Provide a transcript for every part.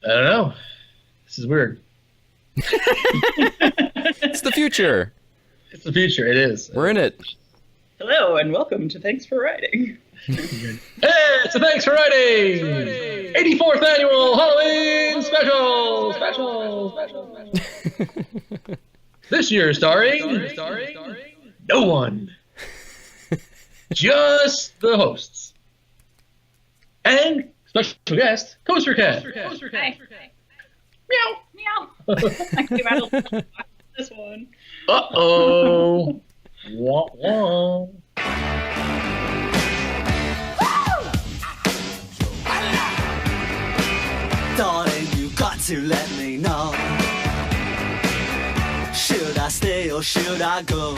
I don't know. This is weird. It's the future. It's the future. It is. We're in it. Hello and welcome to Thanks for Writing. Hey, it's a Thanks for Writing! 84th annual Halloween special! This year starring no one. Just the hosts. And special guest, Coaster Cat. Hi. Meow. Meow. I came out of this one. Uh-oh. Wah, wah. Darling, you got to let me know. Should I stay or should I go?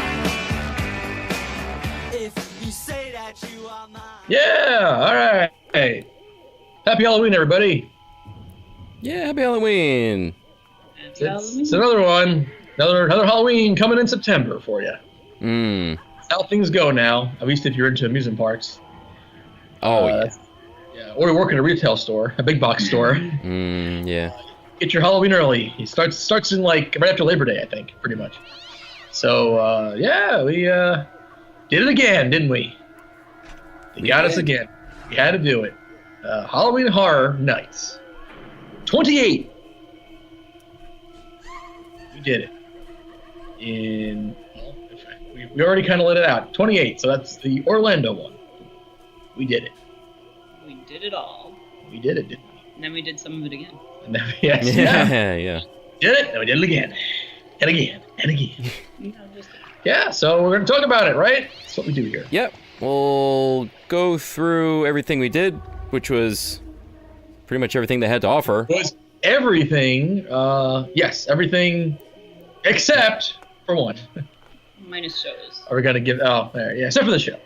If you say that you are mine. Yeah, all right. Happy Halloween, everybody. Yeah, happy Halloween. It's another one. Another Halloween coming in September for you. That's how things go now, at least if you're into amusement parks. Oh, yeah. Yeah, or you work in a retail store, a big box store. Yeah. Get your Halloween early. It starts in like right after Labor Day, I think, pretty much. So yeah, we did it again, didn't we? They got us again. We had to do it. Halloween Horror Nights. 28. We did it. We already kind of let it out. 28. So that's the Orlando one. We did it. We did it all. We did it, didn't we? And then we did some of it again. And then, yes, Yeah. did it, and we did it again. And again, and again. No, just Yeah, so we're going to talk about it, right? That's what we do here. Yep. We'll go through everything we did, which was pretty much everything they had to offer. Was everything, yes, everything except for one. minus shows. Are we going to give, yeah, except for the show.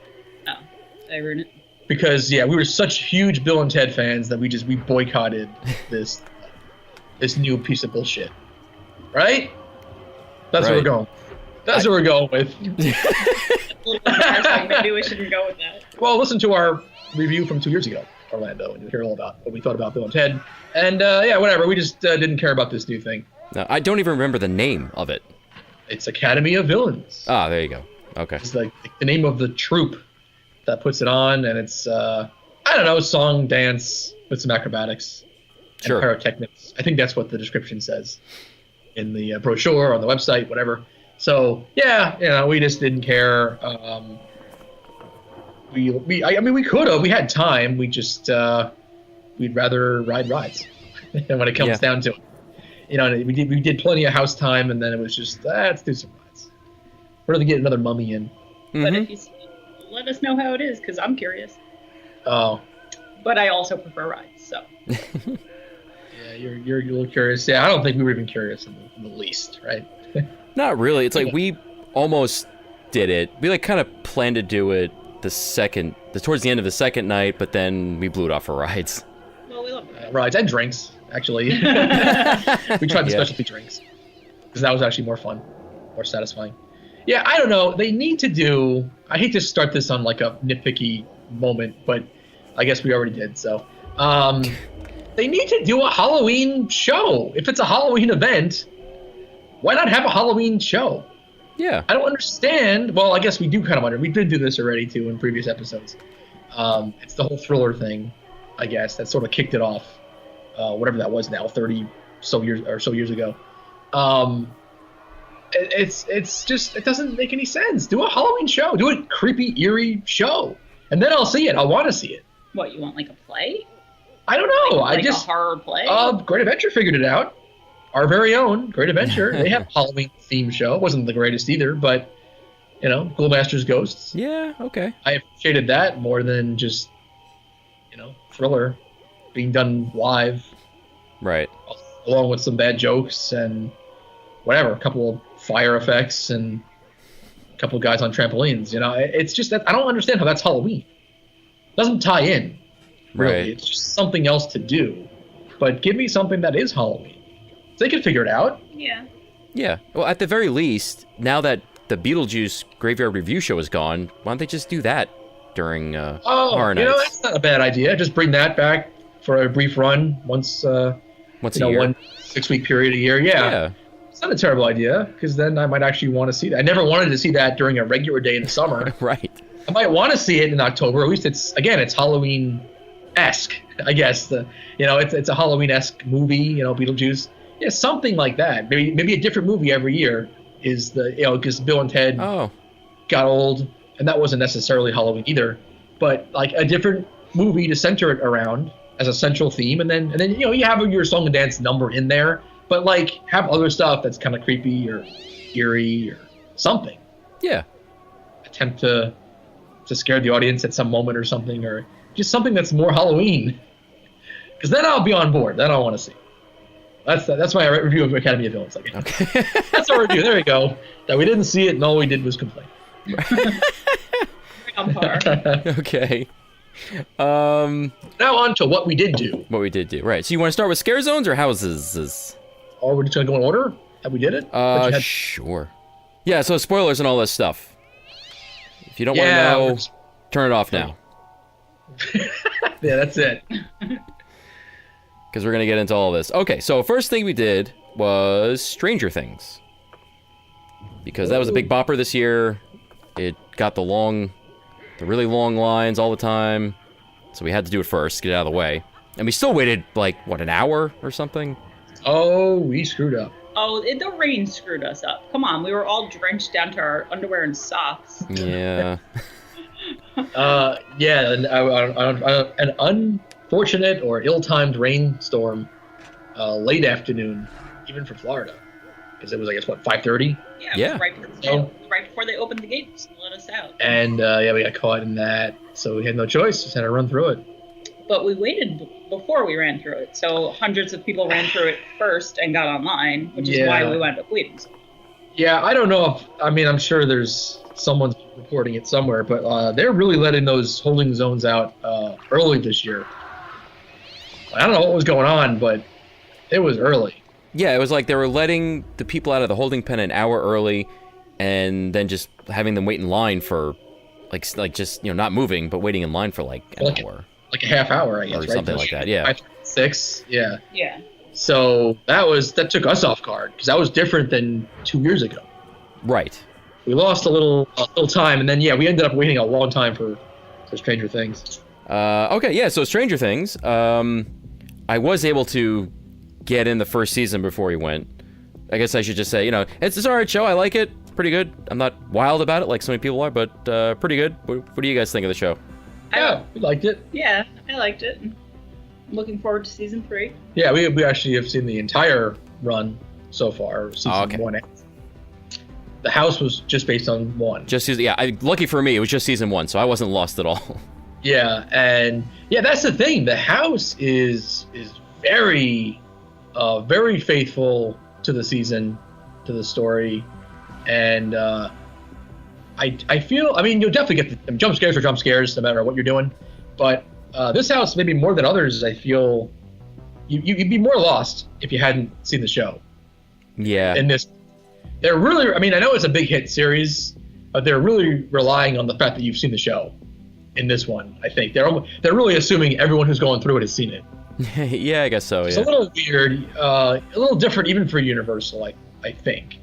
Oh, did I ruin it? Because, yeah, we were such huge Bill and Ted fans that we boycotted this new piece of bullshit. Right? That's what we're going. That's what we're going with. A little embarrassing. Maybe we shouldn't go with that. Well, listen to our review from 2 years ago, Orlando, and you'll hear all about what we thought about Bill and Ted. And, yeah, whatever. We just didn't care about this new thing. No, I don't even remember the name of it. It's Academy of Villains. Ah, there you go. Okay. It's like the name of the troupe that puts it on, and it's, I don't know, song, dance, with some acrobatics. Sure. And pyrotechnics. I think that's what the description says in the brochure, on the website, whatever. So, yeah, you know, we just didn't care. I mean, we could have. We had time. We just, we'd rather ride rides when it comes down to it. You know, we did plenty of house time, and then it was just, let's do some rides. We're going to get another Mummy in. But if you see, let us know how it is, because I'm curious. Oh. But I also prefer rides, so. Yeah, you're a little curious. Yeah, I don't think we were even curious in the least, right? Not really. It's like we almost did it. We like kind of planned to do it towards the end of the second night, but then we blew it off for rides. Well, we love rides. Rides and drinks, actually. We tried the specialty drinks because that was actually more fun, more satisfying. Yeah, I don't know. They need to do. I hate to start this on like a nitpicky moment, but I guess we already did. So, they need to do a Halloween show. If it's a Halloween event, why not have a Halloween show? Yeah. I don't understand. Well, I guess we do kind of wonder. We did do this already too in previous episodes. It's the whole thriller thing, I guess, that sort of kicked it off. Whatever that was now, 30 so years ago. It's just, it doesn't make any sense. Do a Halloween show. Do a creepy, eerie show, and then I'll see it. I want to see it. What, you want like a play? I don't know. Like I just a horror play? Great Adventure figured it out. Our very own Great Adventure. They have a Halloween theme show. It wasn't the greatest either, but you know, Ghoulmaster's Ghosts. Yeah, okay. I appreciated that more than just, you know, thriller being done live. Right. Along with some bad jokes and whatever, a couple of fire effects and a couple of guys on trampolines. You know, it's just that I don't understand how that's Halloween. It doesn't tie in, really. Right. It's just something else to do. But give me something that is Halloween. So they can figure it out. Yeah. Yeah. Well, at the very least, now that the Beetlejuice Graveyard Review Show is gone, why don't they just do that during Horror Nights? You know, that's not a bad idea. Just bring that back for a brief run once Once a year. One 6-week period a year. Yeah. It's not a terrible idea, because then I might actually want to see that. I never wanted to see that during a regular day in the summer. Right. I might want to see it in October. At least it's Halloween-esque, I guess. It's a Halloween-esque movie. Beetlejuice. Yeah, something like that. Maybe a different movie every year is because Bill and Ted got old, and that wasn't necessarily Halloween either. But like a different movie to center it around as a central theme, and then you have your song and dance number in there, but like have other stuff that's kind of creepy or eerie or something. Yeah. Attempt to scare the audience at some moment or something, or just something that's more Halloween. Because then I'll be on board. Then I'll want to see. That's my review of Academy of Villains. Okay. That's our review. There you go. That we didn't see it, and all we did was complain. Okay. Now on to what we did do. What we did do. Right. So you want to start with scare zones or houses? Or we're just going to go in order? Have we did it? Sure. Yeah, so spoilers and all this stuff. If you don't want to know, turn it off now. Yeah, that's it. Because we're going to get into all this. Okay, so first thing we did was Stranger Things. Because that was a big bopper this year. It got the really long lines all the time. So we had to do it first, get it out of the way. And we still waited, an hour or something? Oh, we screwed up. Oh, the rain screwed us up. Come on, we were all drenched down to our underwear and socks. Yeah. Yeah, and an unfortunate or ill-timed rainstorm late afternoon, even for Florida. Because it was, 5:30? Yeah, it was right before they opened the gates and let us out. And, we got caught in that, so we had no choice. Just had to run through it. But we waited before we ran through it, so hundreds of people ran through it first and got online, which is why we wound up waiting. Yeah, I don't know I'm sure there's someone reporting it somewhere, but they're really letting those holding zones out early this year. I don't know what was going on, but it was early. Yeah, it was like they were letting the people out of the holding pen an hour early, and then just having them wait in line for, not moving, but waiting in line for an hour. Like a half hour, I guess, or right? Something like that, yeah. 6, yeah. Yeah. So that took us off guard, because that was different than 2 years ago. Right. We lost a little time, and then we ended up waiting a long time for Stranger Things. Okay, yeah. So Stranger Things, I was able to get in the first season before we went. I guess I should just say, it's an alright show. I like it. Pretty good. I'm not wild about it like so many people are, but pretty good. What do you guys think of the show? Yeah, we liked it. Yeah, I liked it. Looking forward to season 3. Yeah, we actually have seen the entire run so far, season 1. The house was just based on 1. Just season, lucky for me, it was just season 1, so I wasn't lost at all. Yeah, and that's the thing. The house is very, very faithful to the season, to the story, and I feel, you'll definitely get the jump scares no matter what you're doing, but this house, maybe more than others, I feel you'd be more lost if you hadn't seen the show. Yeah. And they're really, I know it's a big hit series, but they're really relying on the fact that you've seen the show in this one, I think. They're really assuming everyone who's going through it has seen it. Yeah, I guess so, It's a little weird, a little different even for Universal, I think.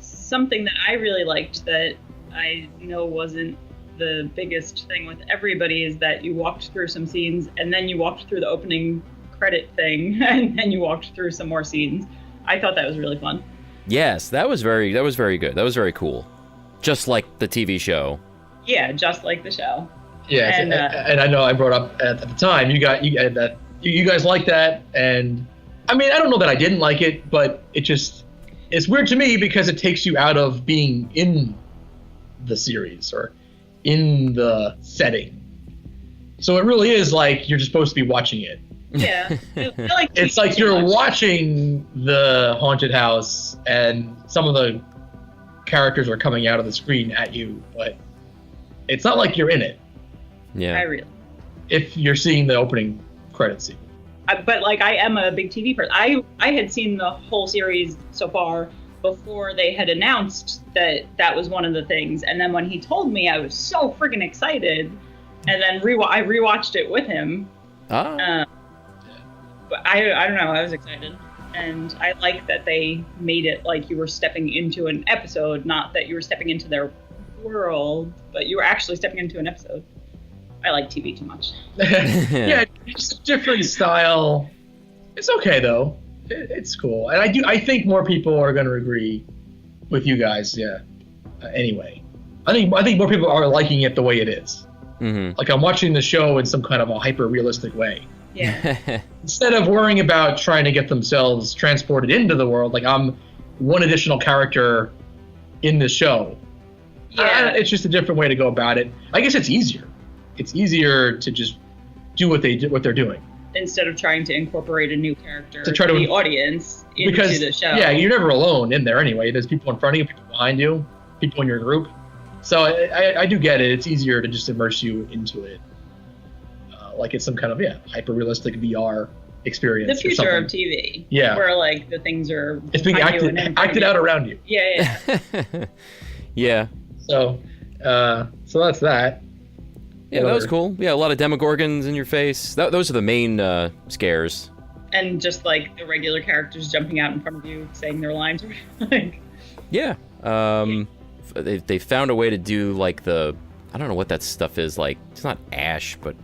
Something that I really liked that I know wasn't the biggest thing with everybody is that you walked through some scenes and then you walked through the opening credit thing and then you walked through some more scenes. I thought that was really fun. Yes, that was very good. That was very cool. Just like the TV show. Yeah, just like the show. Yeah, and I know I brought up at the time you guys like that, and I don't know that I didn't like it, but it's weird to me because it takes you out of being in the series or in the setting. So it really is like you're just supposed to be watching it. Yeah. It's like you're watching the haunted house and some of the characters are coming out of the screen at you, but it's not like you're in it. Yeah. If you're seeing the opening credit scene. But I am a big TV person. I had seen the whole series so far before they had announced that was one of the things. And then when he told me, I was so friggin' excited. And then I rewatched it with him. But I don't know. I was excited, and I like that they made it like you were stepping into an episode, not that you were stepping into their world, but you were actually stepping into an episode. I like TV too much. Yeah, it's a different style. It's okay though. It's cool, and I think more people are going to agree with you guys. Yeah. Anyway, I think more people are liking it the way it is. Mm-hmm. Like I'm watching the show in some kind of a hyper realistic way. Yeah. Instead of worrying about trying to get themselves transported into the world, like I'm one additional character in the show. Yeah. It's just a different way to go about it. I guess it's easier. It's easier to just do what they're doing. Instead of trying to incorporate a new character To try to- the audience into Because the show. yeah, you're never alone in there anyway. There's people in front of you, people behind you, people in your group. So I do get it. It's easier to just immerse you into it. Like it's some kind of hyper realistic VR experience. The or future of something. TV. Yeah. Where like the things are It's being behind you and in front of acted you. out around you. Yeah. Yeah. So that's that. Yeah, that was cool. Yeah, a lot of Demogorgons in your face. Those are the main scares. And just like the regular characters jumping out in front of you saying their lines. Like, Yeah. They found a way to do like I don't know what that stuff is like. It's not ash, but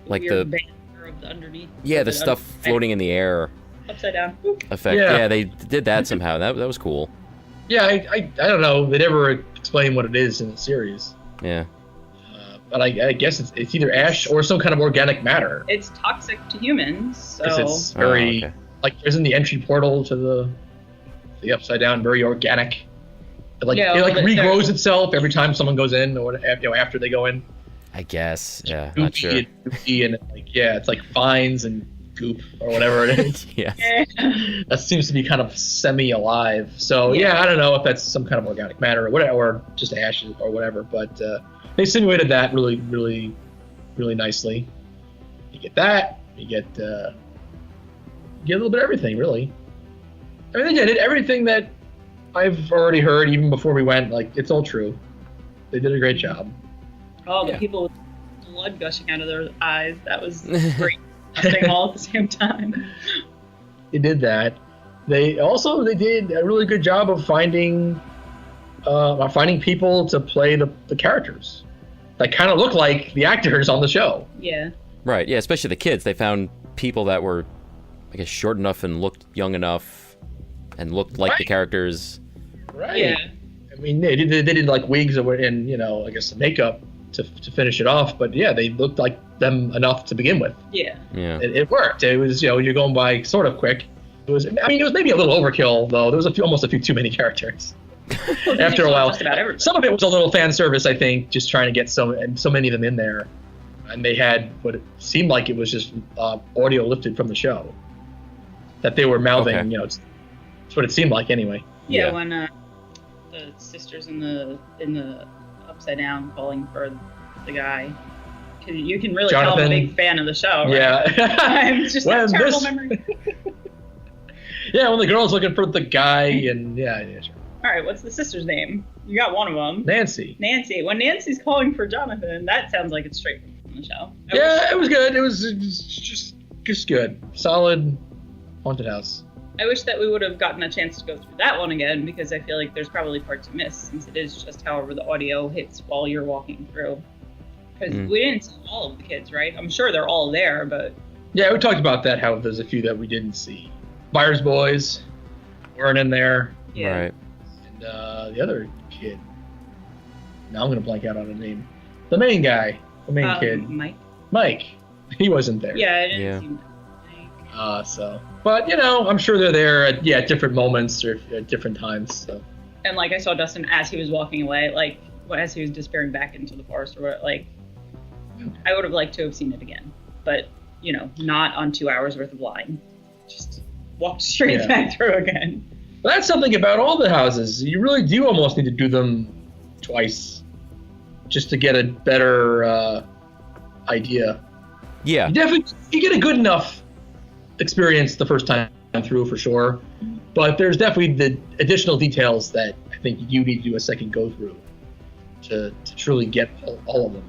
like weird banter of the underneath. the stuff floating in the air upside down. Boop. effect. Yeah. Yeah, they did that somehow. That was cool. Yeah, I don't know. They never explain what it is in the series. Yeah. But I guess it's either ash or some kind of organic matter. It's toxic to humans, so 'Cause it's very okay. like isn't the entry portal to the upside down very organic? It like Yeah, it like well, regrows itself every time someone goes in or after they go in. I guess. Yeah. Not Goofy sure. and goofy and it's like fines and goop or whatever it is. Yeah. That seems to be kind of semi-alive. So Yeah. I don't know if that's some kind of organic matter or whatever, or just ashes or whatever. But they simulated that really, really, really nicely. You get that. You get a little bit of everything, really. I mean, they did everything that I've already heard even before we went. Like it's all true. They did a great job. all the Yeah. people with blood gushing out of their eyes. That was great. Disgusting all at the same time. They did that. They did a really good job of finding people to play the characters that kind of look like the actors on the show. Yeah. Right. Yeah. Especially the kids. They found people that were, I guess, short enough and looked young enough, and looked like the Right. characters. Right. Yeah. I mean, they did like wigs and I guess makeup to finish it off. But yeah, they looked like them enough to begin with. Yeah. Yeah. It worked. It was you're going by sort of quick. It was maybe a little overkill though. There was almost a few too many characters. After a while, Just about everything. some of it was a little fan service, I think, just trying to get so many of them in there, and they had what it seemed like it was just audio lifted from the show that they were mouthing. Okay. It's what it seemed like anyway. Yeah, Yeah. when the sisters in the upside down calling for the guy, you can really tell I'm a Jonathan. big fan of the show. Right? Yeah. I'm just When have terrible this- memory. Yeah, when the girl's looking for the guy, and yeah, sure. All right, what's the sister's name? You got one of them. Nancy. Nancy. When Nancy's calling for Jonathan, that sounds like it's straight from the show. Yeah, it was good. It was just good. Solid haunted house. I wish that we would have gotten a chance to go through that one again, because I feel like there's probably parts you miss, since it is just however the audio hits while you're walking through. Because we didn't see all of the kids, right? I'm sure they're all there, but Yeah, we talked about that, how there's a few that we didn't see. Byers boys weren't in there. yeah. Right. And the other kid. Now I'm going to blank out on the name. The main guy. The main kid. Mike. He wasn't there. Yeah, I didn't Yeah. see Mike. But, I'm sure they're there at different moments or at different times. So. And like I saw Dustin as he was walking away, like as he was disappearing back into the forest, or what, like I would have liked to have seen it again, but not on 2 hours worth of line. Just walked straight Yeah. back through again. But that's something about all the houses. You really do almost need to do them twice just to get a better idea. Yeah. You get a good enough experience the first time through for sure, but there's definitely the additional details that I think you need to do a second go through to truly get all of them.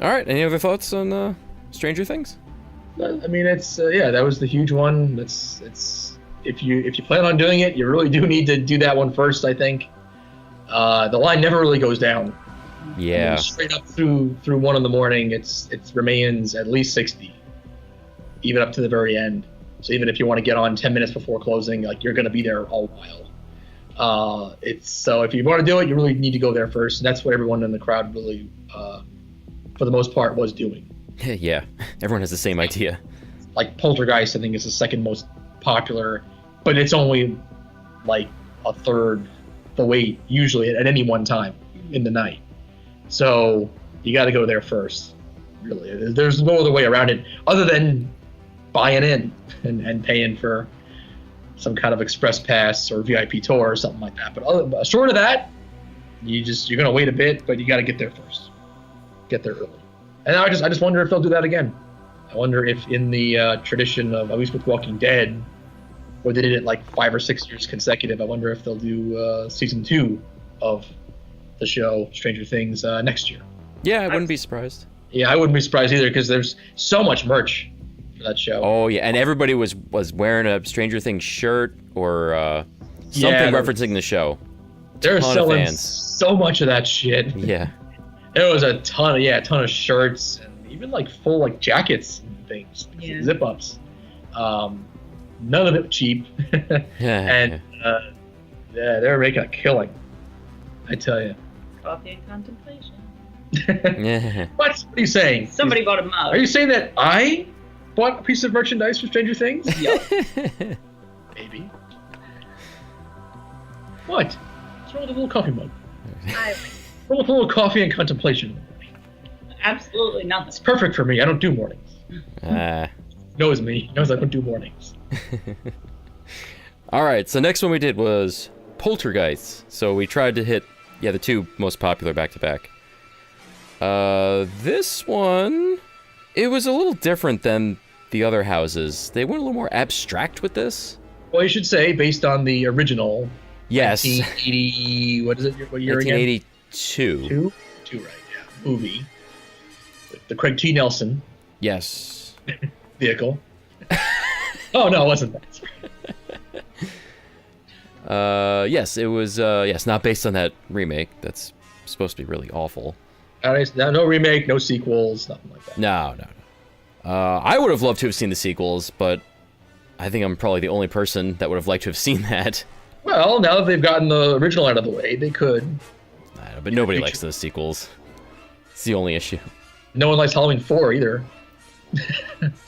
All right. Any other thoughts on Stranger Things? I mean, it's that was the huge one. It's if you plan on doing it, you really do need to do that one first. I think the line never really goes down. Yeah. I mean, straight up through 1 in the morning, it remains at least 60, even up to the very end. So even if you want to get on 10 minutes before closing, like you're going to be there a while. So if you want to do it, you really need to go there first. And that's what everyone in the crowd really, for the most part, was doing. Yeah, everyone has the same idea. Like Poltergeist, I think is the second most popular, but it's only like a third the wait usually at any one time in the night. So you got to go there first. Really, there's no other way around it other than buying in and paying for some kind of express pass or VIP tour or something like that. But short of that, you're gonna wait a bit, but you got to get there first. Get there early. And I just wonder if they'll do that again. I wonder if in the tradition of, at least with Walking Dead, where they did it like 5 or 6 years consecutive, I wonder if they'll do season 2 of the show Stranger Things next year. Yeah, I wouldn't be surprised. Yeah, I wouldn't be surprised either because there's so much merch for that show. Oh yeah, and everybody was wearing a Stranger Things shirt or something referencing the show. They're selling so much of that shit. Yeah. There was a ton of shirts and even like full like jackets and things, zip ups. None of it cheap, and they're making a killing. I tell you. Coffee and contemplation. Yeah. What are you saying? Somebody bought a mug. Are you saying that I bought a piece of merchandise for Stranger Things? Yep. Maybe. What? What's wrong with a little coffee mug? What's wrong with a little coffee and contemplation? Absolutely nothing. It's perfect for me. I don't do mornings. Knows me. He knows I don't do mornings. All right. So next one we did was Poltergeist. So we tried to hit the 2 most popular back to back. This one, it was a little different than the other houses. They went a little more abstract with this. Well, you should say based on the original. Yes. 1980. What is it? What year 1982. again? 2, right? Yeah. Movie. With the Craig T. Nelson. Yes. Vehicle. Oh no, it wasn't that. Yes, it was. Yes, not based on that remake. That's supposed to be really awful. No remake, no sequels, nothing like that. No. I would have loved to have seen the sequels, but I think I'm probably the only person that would have liked to have seen that. Well, now that they've gotten the original out of the way, they could. I know, but nobody likes those sequels. It's the only issue. No one likes Halloween 4 either.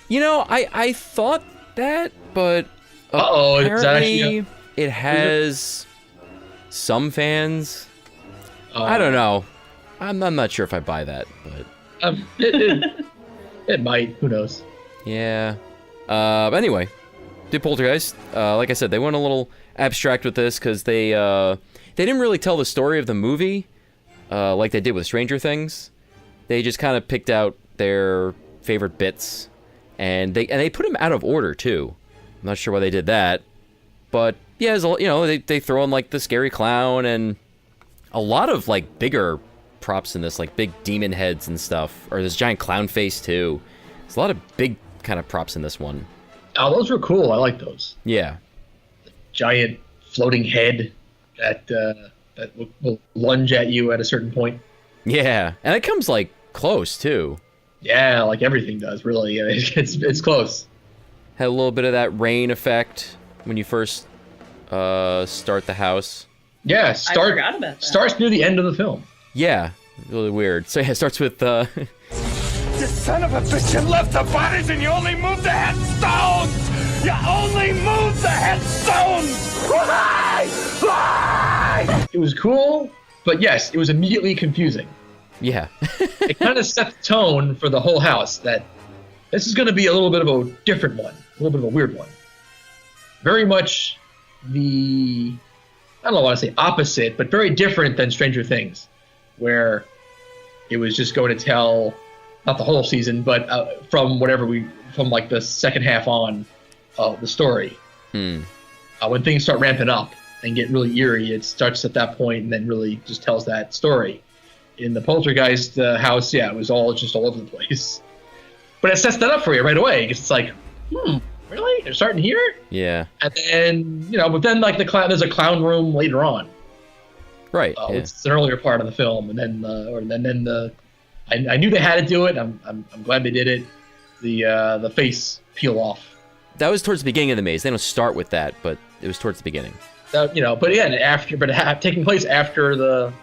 You know, I thought that, but apparently it has some fans. I don't know. I'm not sure if I buy that, but it might. Who knows? Yeah. But anyway, did Poltergeist. Like I said, they went a little abstract with this because they didn't really tell the story of the movie like they did with Stranger Things. They just kind of picked out their favorite bits, and they put them out of order too. I'm not sure why they did that, but yeah, they throw in like the scary clown and a lot of like bigger props in this, like big demon heads and stuff, or this giant clown face too. There's a lot of big kind of props in this one. Oh, those were cool. I like those. Yeah. Giant floating head that will lunge at you at a certain point. Yeah, and it comes like close too. Yeah, like everything does, really. It's close. Had a little bit of that rain effect when you first start the house. Yeah, I forgot about that. Starts near the end of the film. Yeah, really weird. So yeah, it starts with You son of a bitch, you left the bodies and you only moved the headstones! You only moved the headstones! Why? Why? It was cool, but yes, it was immediately confusing. yeah. It kind of set the tone for the whole house that this is going to be a little bit of a different one, a little bit of a weird one. Very much I don't want to say opposite, but very different than Stranger Things, where it was just going to tell, not the whole season, but from like the second half on the story. When things start ramping up and get really eerie, it starts at that point and then really just tells that story. In the Poltergeist house, yeah, it was all over the place. But it sets that up for you right away. It's like, really? They're starting here? Yeah. And then, but then like there's a clown room later on. Right. It's an earlier part of the film, and then I knew they had to do it. I'm glad they did it. The face peel off. That was towards the beginning of the maze. They don't start with that, but it was towards the beginning. But again, taking place after the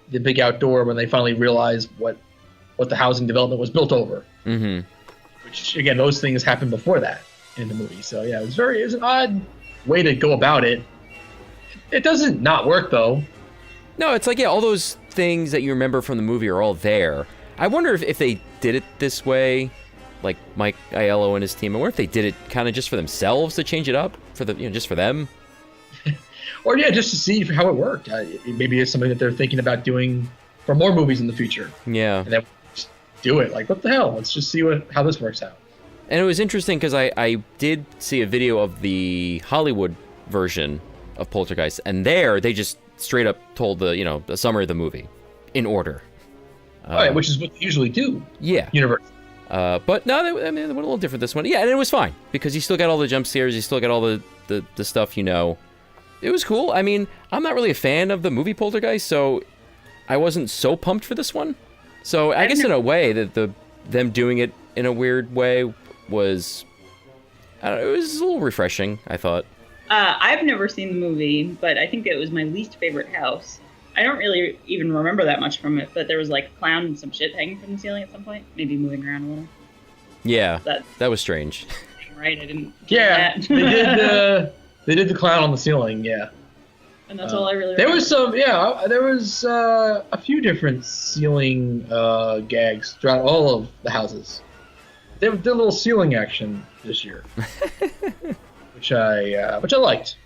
big outdoor, when they finally realized what the housing development was built over. Mm-hmm. Which again, those things happened before that in the movie. So yeah, it was an odd way to go about it. It doesn't not work though. No, it's like, all those things that you remember from the movie are all there. I wonder if they did it this way, like Mike Aiello and his team. I wonder if they did it kind of just for themselves to change it up for just for them. Or just to see how it worked. Maybe it's something that they're thinking about doing for more movies in the future. Yeah. And then just do it. Like, what the hell? Let's just see how this works out. And it was interesting because I did see a video of the Hollywood version of Poltergeist, and there they just straight up told the summary of the movie in order. Right, which is what they usually do. Yeah. Universal. But no, they went a little different this one. Yeah, and it was fine because you still got all the jump scares, you still got all the stuff It was cool. I mean, I'm not really a fan of the movie Poltergeist, so I wasn't so pumped for this one. So I guess in a way that them doing it in a weird way was, I don't know, it was a little refreshing, I thought. I've never seen the movie, but I think it was my least favorite house. I don't really even remember that much from it, but there was like a clown and some shit hanging from the ceiling at some point, maybe moving around a little. Yeah, that was strange. Right, I didn't. Yeah, that. They did the clown on the ceiling. Yeah. And that's all I really. There remember. was some. Yeah, there was a few different ceiling gags throughout all of the houses. They did a little ceiling action this year, which I liked,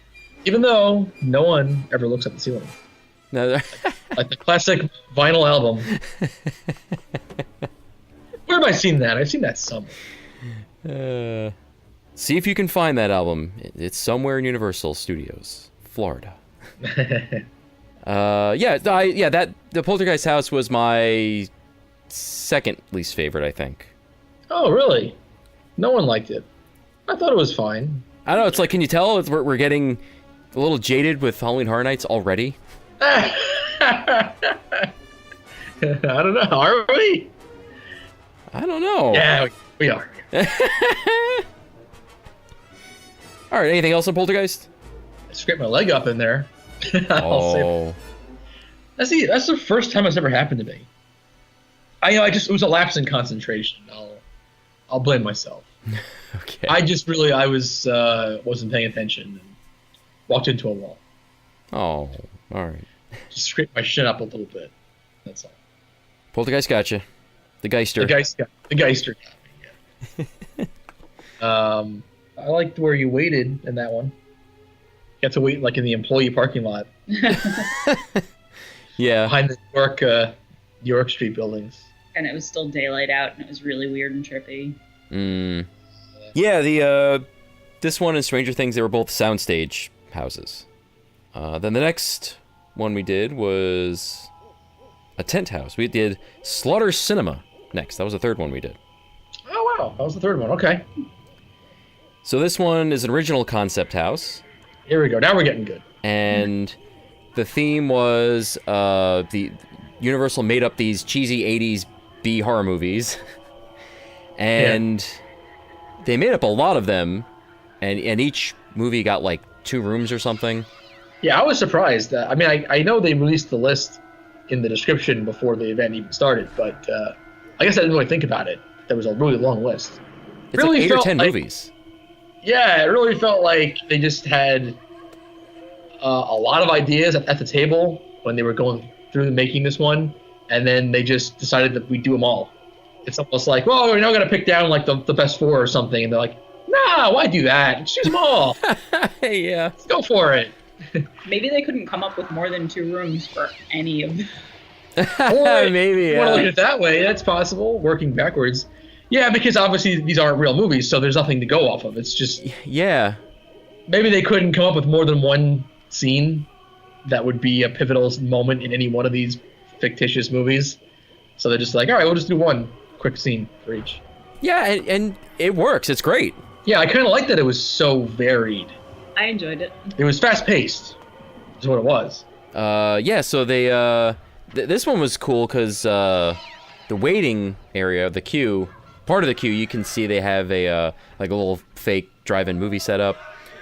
even though no one ever looks at the ceiling. No, like the classic vinyl album. Where have I seen that? I've seen that somewhere. See if you can find that album. It's somewhere in Universal Studios, Florida. The Poltergeist house was my second least favorite, I think. Oh, really? No one liked it. I thought it was fine. I don't know. It's like, can you tell we're getting a little jaded with Halloween Horror Nights already? I don't know. Are we? I don't know. Yeah, we are. All right. Anything else on Poltergeist? I scraped my leg up in there. I'll say that. That's the first time it's ever happened to me. It was a lapse in concentration. I'll blame myself. Okay. I wasn't paying attention and walked into a wall. Oh, all right. Just scraped my shin up a little bit. That's all. Poltergeist gotcha. The Geister. The Geister got me, yeah. I liked where you waited in that one. You had to wait like in the employee parking lot. Yeah. Behind the New York Street buildings. And it was still daylight out, and it was really weird and trippy. Yeah, this one and Stranger Things, they were both soundstage houses. Then the next one we did was a tent house. We did Slaughter Cinema next. That was the third one we did. Oh, wow. That was the third one. Okay. So this one is an original concept house. Here we go. Now we're getting good. And the theme was the Universal made up these cheesy 80s B horror movies. And they made up a lot of them. And each movie got like 2 rooms or something. Yeah, I was surprised. I know they released the list in the description before the event even started, but I guess I didn't really think about it. There was a really long list. It's really like 8 or 10 movies. Yeah, it really felt like they just had a lot of ideas at the table when they were going through making this one, and then they just decided that we'd do them all. It's almost like, well, we're now going to pick down like the best 4 or something, and they're like, nah, why do that? Just use them all. Yeah. Let's go for it. Maybe they couldn't come up with more than 2 rooms for any of them. Maybe, you want to look at it that way, that's possible, working backwards. Yeah, because obviously these aren't real movies, so there's nothing to go off of. It's just... Yeah. Maybe they couldn't come up with more than one scene that would be a pivotal moment in any one of these fictitious movies. So they're just like, all right, we'll just do one quick scene for each. Yeah, and it works. It's great. Yeah, I kind of like that it was so varied. I enjoyed it. It was fast-paced, is what it was. Yeah, so they, this one was cool because the waiting area, the queue, part of the queue, you can see they have a, like a little fake drive-in movie setup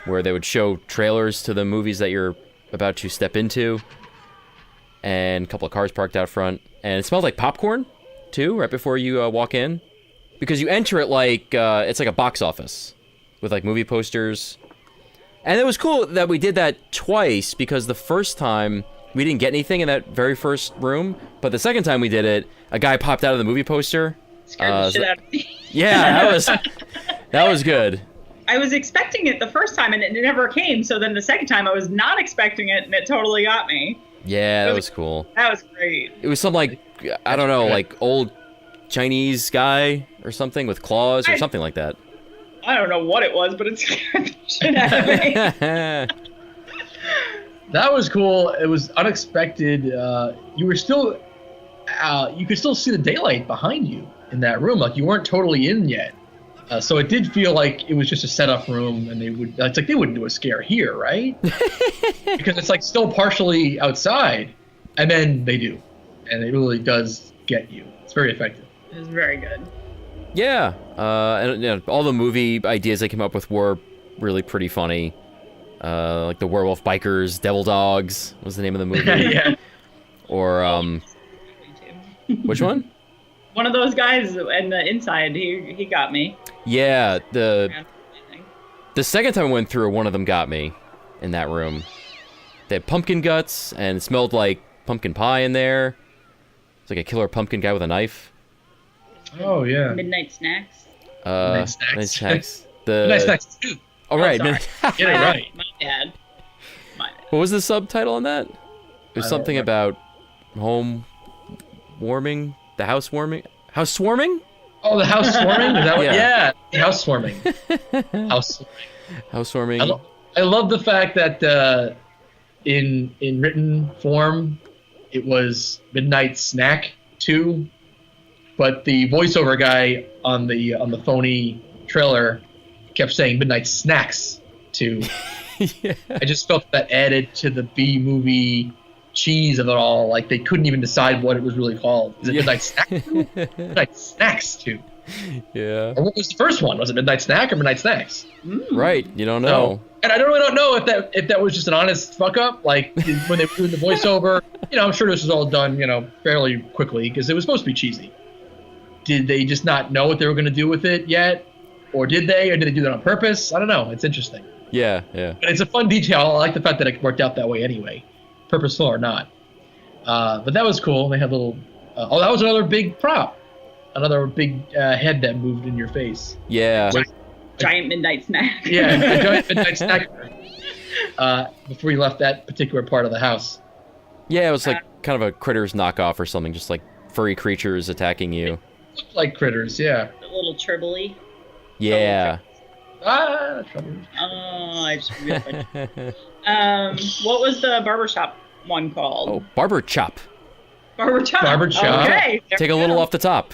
where they would show trailers to the movies that you're about to step into, and a couple of cars parked out front, and it smelled like popcorn, too, right before you walk in, because you enter it like, it's like a box office with like movie posters. And it was cool that we did that twice, because the first time we didn't get anything in that very first room, but the second time we did it, a guy popped out of the movie poster. Scared the shit out of me. Yeah, that was good. I was expecting it the first time and it never came, so then the second time I was not expecting it and it totally got me. Yeah, that was cool. That was great. It was some like, I don't know, like old Chinese guy or something with claws or something like that. I don't know what it was, but it scared the shit out of me. That was cool. It was unexpected. You were still, you could still see the daylight behind you in that room. Like you weren't totally in yet. So it did feel like it was just a setup room, and it's like they wouldn't do a scare here, right? Because it's like still partially outside, and then they do, and it really does get you. It's very effective. It was very good. Yeah, and you know, all the movie ideas they came up with were really pretty funny. Like the werewolf bikers, devil dogs was the name of the movie. Yeah. Or which one? One of those guys in the inside. He got me. Yeah, the second time I went through, one of them got me in that room. They had pumpkin guts and it smelled like pumpkin pie in there. It's like a killer pumpkin guy with a knife. Oh yeah. Midnight snacks. Midnight Snacks. Midnight Snacks. Midnight Snacks 2. Oh, right. sorry. Get it right. My bad. What was the subtitle on that? It was something about home warming, the house warming, house swarming? Oh, the house swarming? Is that what? Yeah. Yeah, house swarming. House swarming. House swarming. I love the fact that in written form, it was Midnight Snack 2, but the voiceover guy on the phony trailer kept saying Midnight Snacks 2. Yeah. I just felt that added to the B movie cheese of it all. Like they couldn't even decide what it was really called. Is it Midnight Snack 2? Midnight Snacks 2. Yeah. Or what was the first one? Was it Midnight Snack or Midnight Snacks? Right. You don't know. And I really don't know if that was just an honest fuck up. Like when they were doing the voiceover, I'm sure this was all done, fairly quickly because it was supposed to be cheesy. Did they just not know what they were going to do with it yet? Or did they? Or did they do that on purpose? I don't know. It's interesting. Yeah, yeah. But it's a fun detail. I like the fact that it worked out that way anyway, purposeful or not. But that was cool. They had little. That was another big prop, another big head that moved in your face. Yeah. Giant midnight snack. Yeah, a giant midnight snack. Before you left that particular part of the house. Yeah, it was like kind of a Critters knockoff or something, just like furry creatures attacking you. Looked like Critters, yeah. A little tribbly. Yeah. Trouble. Oh, I just realized. What was the barbershop one called? Oh, Barber Chop. Barber Chop. Barber Chop. Okay. Take a little off the top.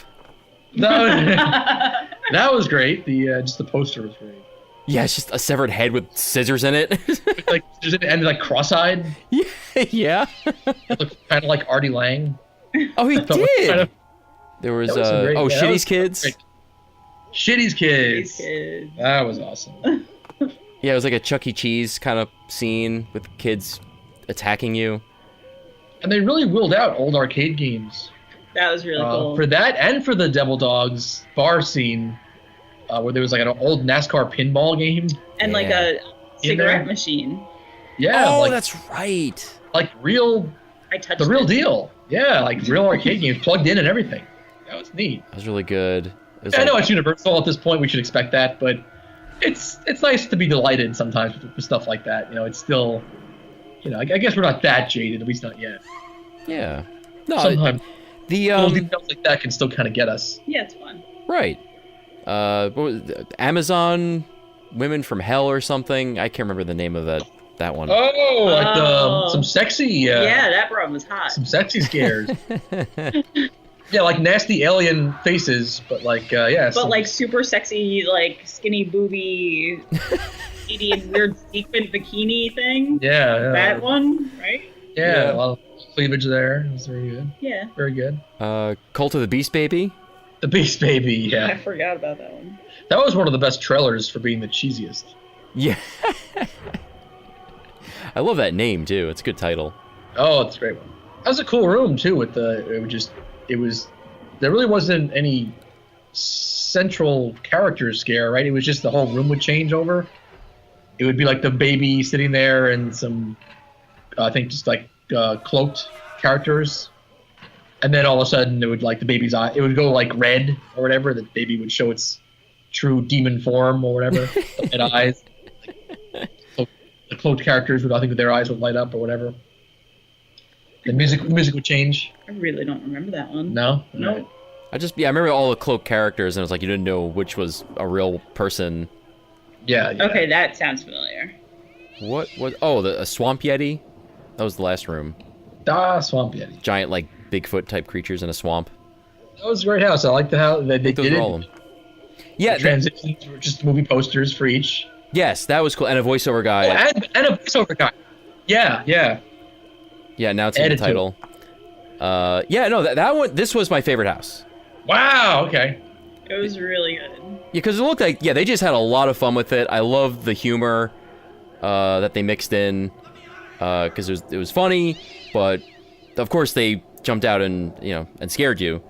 That was great. Just the poster was great. Yeah, it's just a severed head with scissors in it. Like there's an end like cross-eyed. Yeah. It looked kind of like Artie Lang. Oh, he did. Kind of, There was great, Shitty's Kids. Great. Shitty's Kids. Kids. That was awesome. Yeah, it was like a Chuck E. Cheese kind of scene with kids attacking you. And they really willed out old arcade games. That was really cool. For that and for the Devil Dogs bar scene, where there was like an old NASCAR pinball game. And like a cigarette machine. Yeah. Oh, like, that's right. Like real, I touched the real it. deal. Yeah, like real arcade games plugged in and everything. That was neat. That was really good. It was I know it's Universal at this point. We should expect that, but it's nice to be delighted sometimes with stuff like that. It's still, I guess we're not that jaded, at least not yet. Yeah. No, Sometimes the little details like that can still kind of get us. Yeah, it's fun. right. What was it? Amazon Women from Hell or something. I can't remember the name of that one. Oh, like some sexy. Yeah, that one was hot. Some sexy scares. Yeah, like nasty alien faces, but like yeah. But like super sexy, like skinny booby, Canadian weird sequin bikini thing. Yeah. That one, right? Yeah, a lot of cleavage there. It was very good. Yeah. Very good. Cult of the Beast Baby. The Beast Baby, I yeah. forgot about that one. That was one of the best trailers for being the cheesiest. Yeah. I love that name too. It's a good title. Oh, it's a great one. That was a cool room too. With there really wasn't any central character scare, right? It was just the whole room would change over. It would be like the baby sitting there and some, I think, just like cloaked characters, and then all of a sudden it would like the baby's eye. It would go like red or whatever. The baby would show its true demon form or whatever. The red eyes. The cloaked characters would, I think, their eyes would light up or whatever. The music would change. I really don't remember that one. No? Nope. I remember all the cloaked characters, and it was like you didn't know which was a real person. Yeah. Okay, that sounds familiar. What? Oh, a swamp yeti. That was the last room. Swamp Yeti. Giant, like Bigfoot type creatures in a swamp. That was a great house. I liked how they did Those it. were all of them. Yeah. The transitions were just movie posters for each. Yes, that was cool, and a voiceover guy. Oh, and a voiceover guy. Yeah. Yeah, now it's in the title. Yeah, no, that one. This was my favorite house. Wow. Okay. It was really good. Yeah, because it looked like they just had a lot of fun with it. I loved the humor that they mixed in because it was funny, but of course they jumped out and scared you.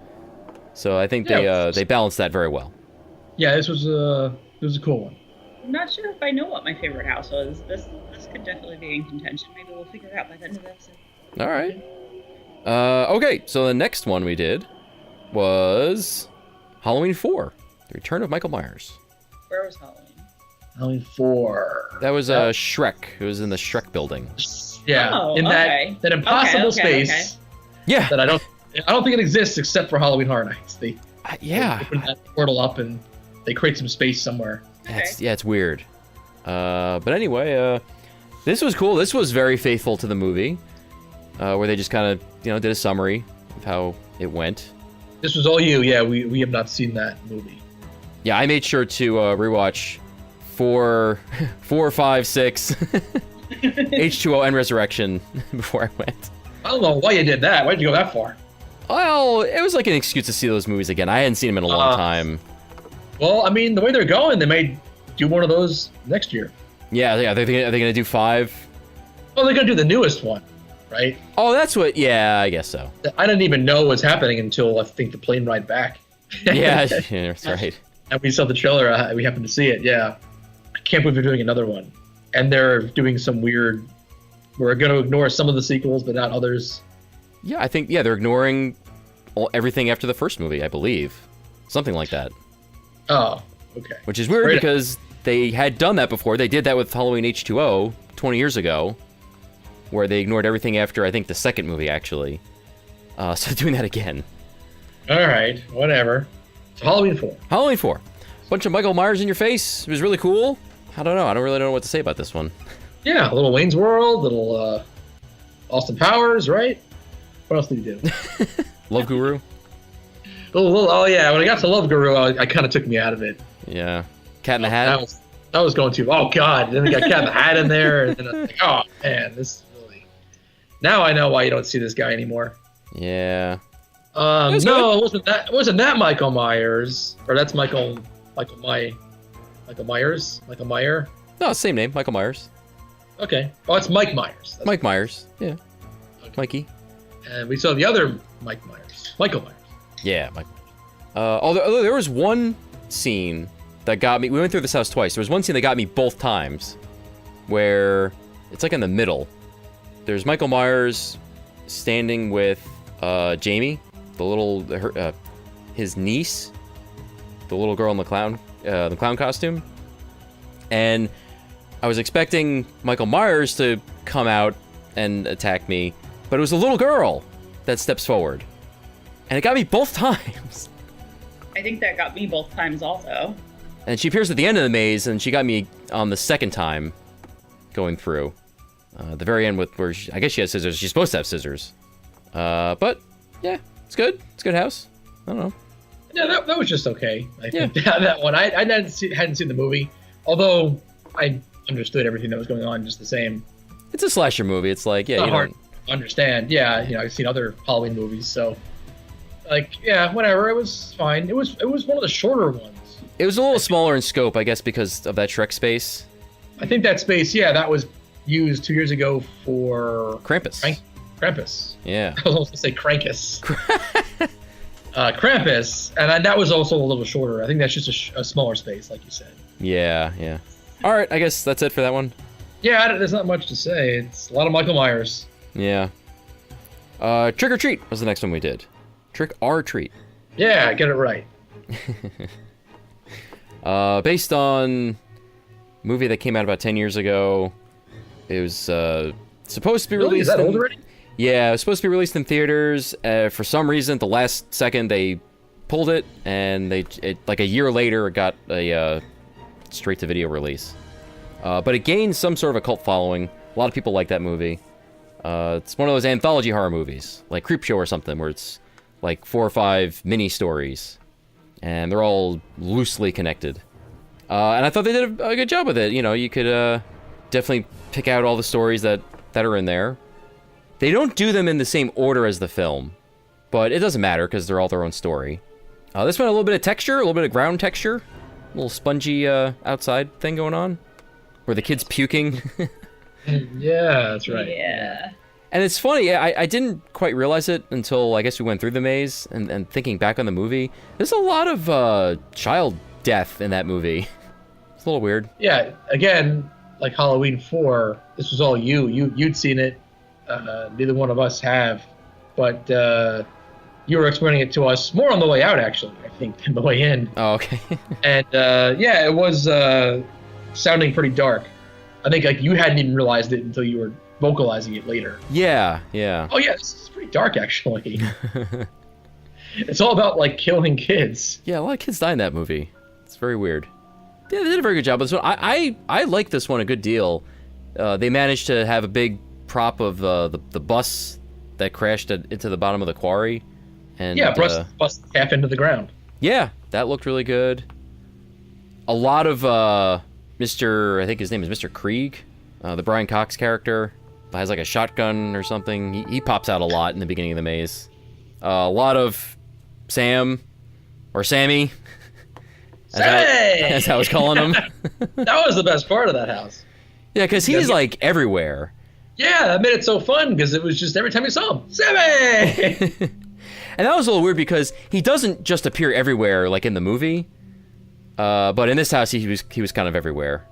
So I think they balanced that very well. Yeah, this was a cool one. I'm not sure if I know what my favorite house was. This could definitely be in contention. Maybe we'll figure it out by the end of the episode. All right. Okay, so the next one we did was Halloween 4, The Return of Michael Myers. Where was Halloween? Halloween 4. That was Shrek. It was in the Shrek building. Yeah, Oh, in okay. that impossible space okay. Yeah. that I don't think it exists except for Halloween Horror Nights. They Yeah. open that portal up and they create some space somewhere. It's weird. But anyway, this was cool. This was very faithful to the movie, where they just kind of did a summary of how it went. This was all you. Yeah, we have not seen that movie. Yeah, I made sure to rewatch 4, 5, 6, H2O and Resurrection before I went. I don't know why you did that. Why did you go that far? Well, it was like an excuse to see those movies again. I hadn't seen them in a long time. Well, I mean, the way they're going, they may do one of those next year. Yeah. Are they gonna do 5? Well, they're gonna do the newest one, right? Oh, that's what. Yeah, I guess so. I didn't even know what's happening until I think the plane ride back. Yeah, that's right. And we saw the trailer. We happened to see it. Yeah, I can't believe they're doing another one, and they're doing some weird. We're gonna ignore some of the sequels, but not others. Yeah, I think they're ignoring everything after the first movie, I believe, something like that. Oh, okay. Which is weird Right. because they had done that before. They did that with Halloween H2O 20 years ago, where they ignored everything after, I think, the second movie, actually. So doing that again. All right, whatever. So Halloween 4. Halloween 4. Bunch of Michael Myers in your face. It was really cool. I don't know. I don't really know what to say about this one. Yeah, a little Wayne's World, little Austin Powers, right? What else did he do? Love Guru? Oh yeah, when I got to Love Guru, I kind of took me out of it. Yeah. Cat in the Hat? That was going too. Oh god! Then we got Cat in the Hat in there, and then I was like, oh man, this is really. Now I know why you don't see this guy anymore. Yeah. No, it wasn't that. It wasn't that Michael Myers, or that's Michael Myers. No, same name. Michael Myers. Okay. Oh, it's Mike Myers. That's Mike Myers. Yeah. Okay. Mikey. And we saw the other Mike Myers. Michael Myers. Yeah, Mike. Although there was one scene that got me. We went through this house twice. There was one scene that got me both times, where it's like in the middle. There's Michael Myers standing with Jamie, his niece, the little girl in the clown costume, and I was expecting Michael Myers to come out and attack me, but it was a little girl that steps forward, and it got me both times. I think that got me both times also. And she appears at the end of the maze, and she got me on the second time going through. The very end I guess she has scissors. She's supposed to have scissors. But, yeah, it's good. It's a good house. I don't know. Yeah, that was just okay. I think that one. I hadn't seen the movie, although I understood everything that was going on just the same. It's a slasher movie. It's like, yeah, Not you hard don't... to understand. Yeah, I've seen other Halloween movies, so like, yeah, whatever. It was fine. It was one of the shorter ones. It was a little smaller in scope, I guess, because of that Shrek space. I think that space, that was used 2 years ago for Krampus. Krampus. Yeah. I was almost going to say Krankus. Krampus, and that was also a little shorter. I think that's just a smaller space, like you said. Yeah. All right, I guess that's it for that one. Yeah, there's not much to say. It's a lot of Michael Myers. Yeah. Trick or Treat was the next one we did. Trick or Treat. Yeah, get it right. Based on a movie that came out about 10 years ago. It was supposed to be released. Is that old already? Yeah, it was supposed to be released in theaters. For some reason, at the last second, they pulled it, and like a year later, it got a straight-to-video release. But it gained some sort of a cult following. A lot of people like that movie. It's one of those anthology horror movies, like Creepshow or something, where it's like 4 or 5 mini-stories, and they're all loosely connected. And I thought they did a good job with it. You could definitely pick out all the stories that are in there. They don't do them in the same order as the film, but it doesn't matter because they're all their own story. This one, a little bit of texture, a little bit of ground texture, a little spongy outside thing going on, where the kid's puking. Yeah, that's right. Yeah. And it's funny, I didn't quite realize it until I guess we went through the maze, and thinking back on the movie, there's a lot of child death in that movie. It's a little weird. Yeah, again, like Halloween 4, this was all you'd seen it. Neither one of us have, but you were explaining it to us more on the way out, actually, I think, than the way in. Oh, okay. And it was sounding pretty dark. I think like you hadn't even realized it until you were vocalizing it later. Yeah. Oh yeah, this is pretty dark, actually. It's all about like killing kids. Yeah, a lot of kids die in that movie. It's very weird. Yeah, they did a very good job with this one. I like this one a good deal. They managed to have a big prop of the bus that crashed into the bottom of the quarry. And bust half into the ground. Yeah, that looked really good. A lot of I think his name is Mr. Krieg, the Brian Cox character, has like a shotgun or something. He pops out a lot in the beginning of the maze. A lot of Sam, or Sammy, as I was calling him. That was the best part of that house. Yeah, because he's like everywhere. Yeah, that made it so fun because it was just every time you saw him, Sammy! And that was a little weird because he doesn't just appear everywhere like in the movie. But in this house, he was kind of everywhere.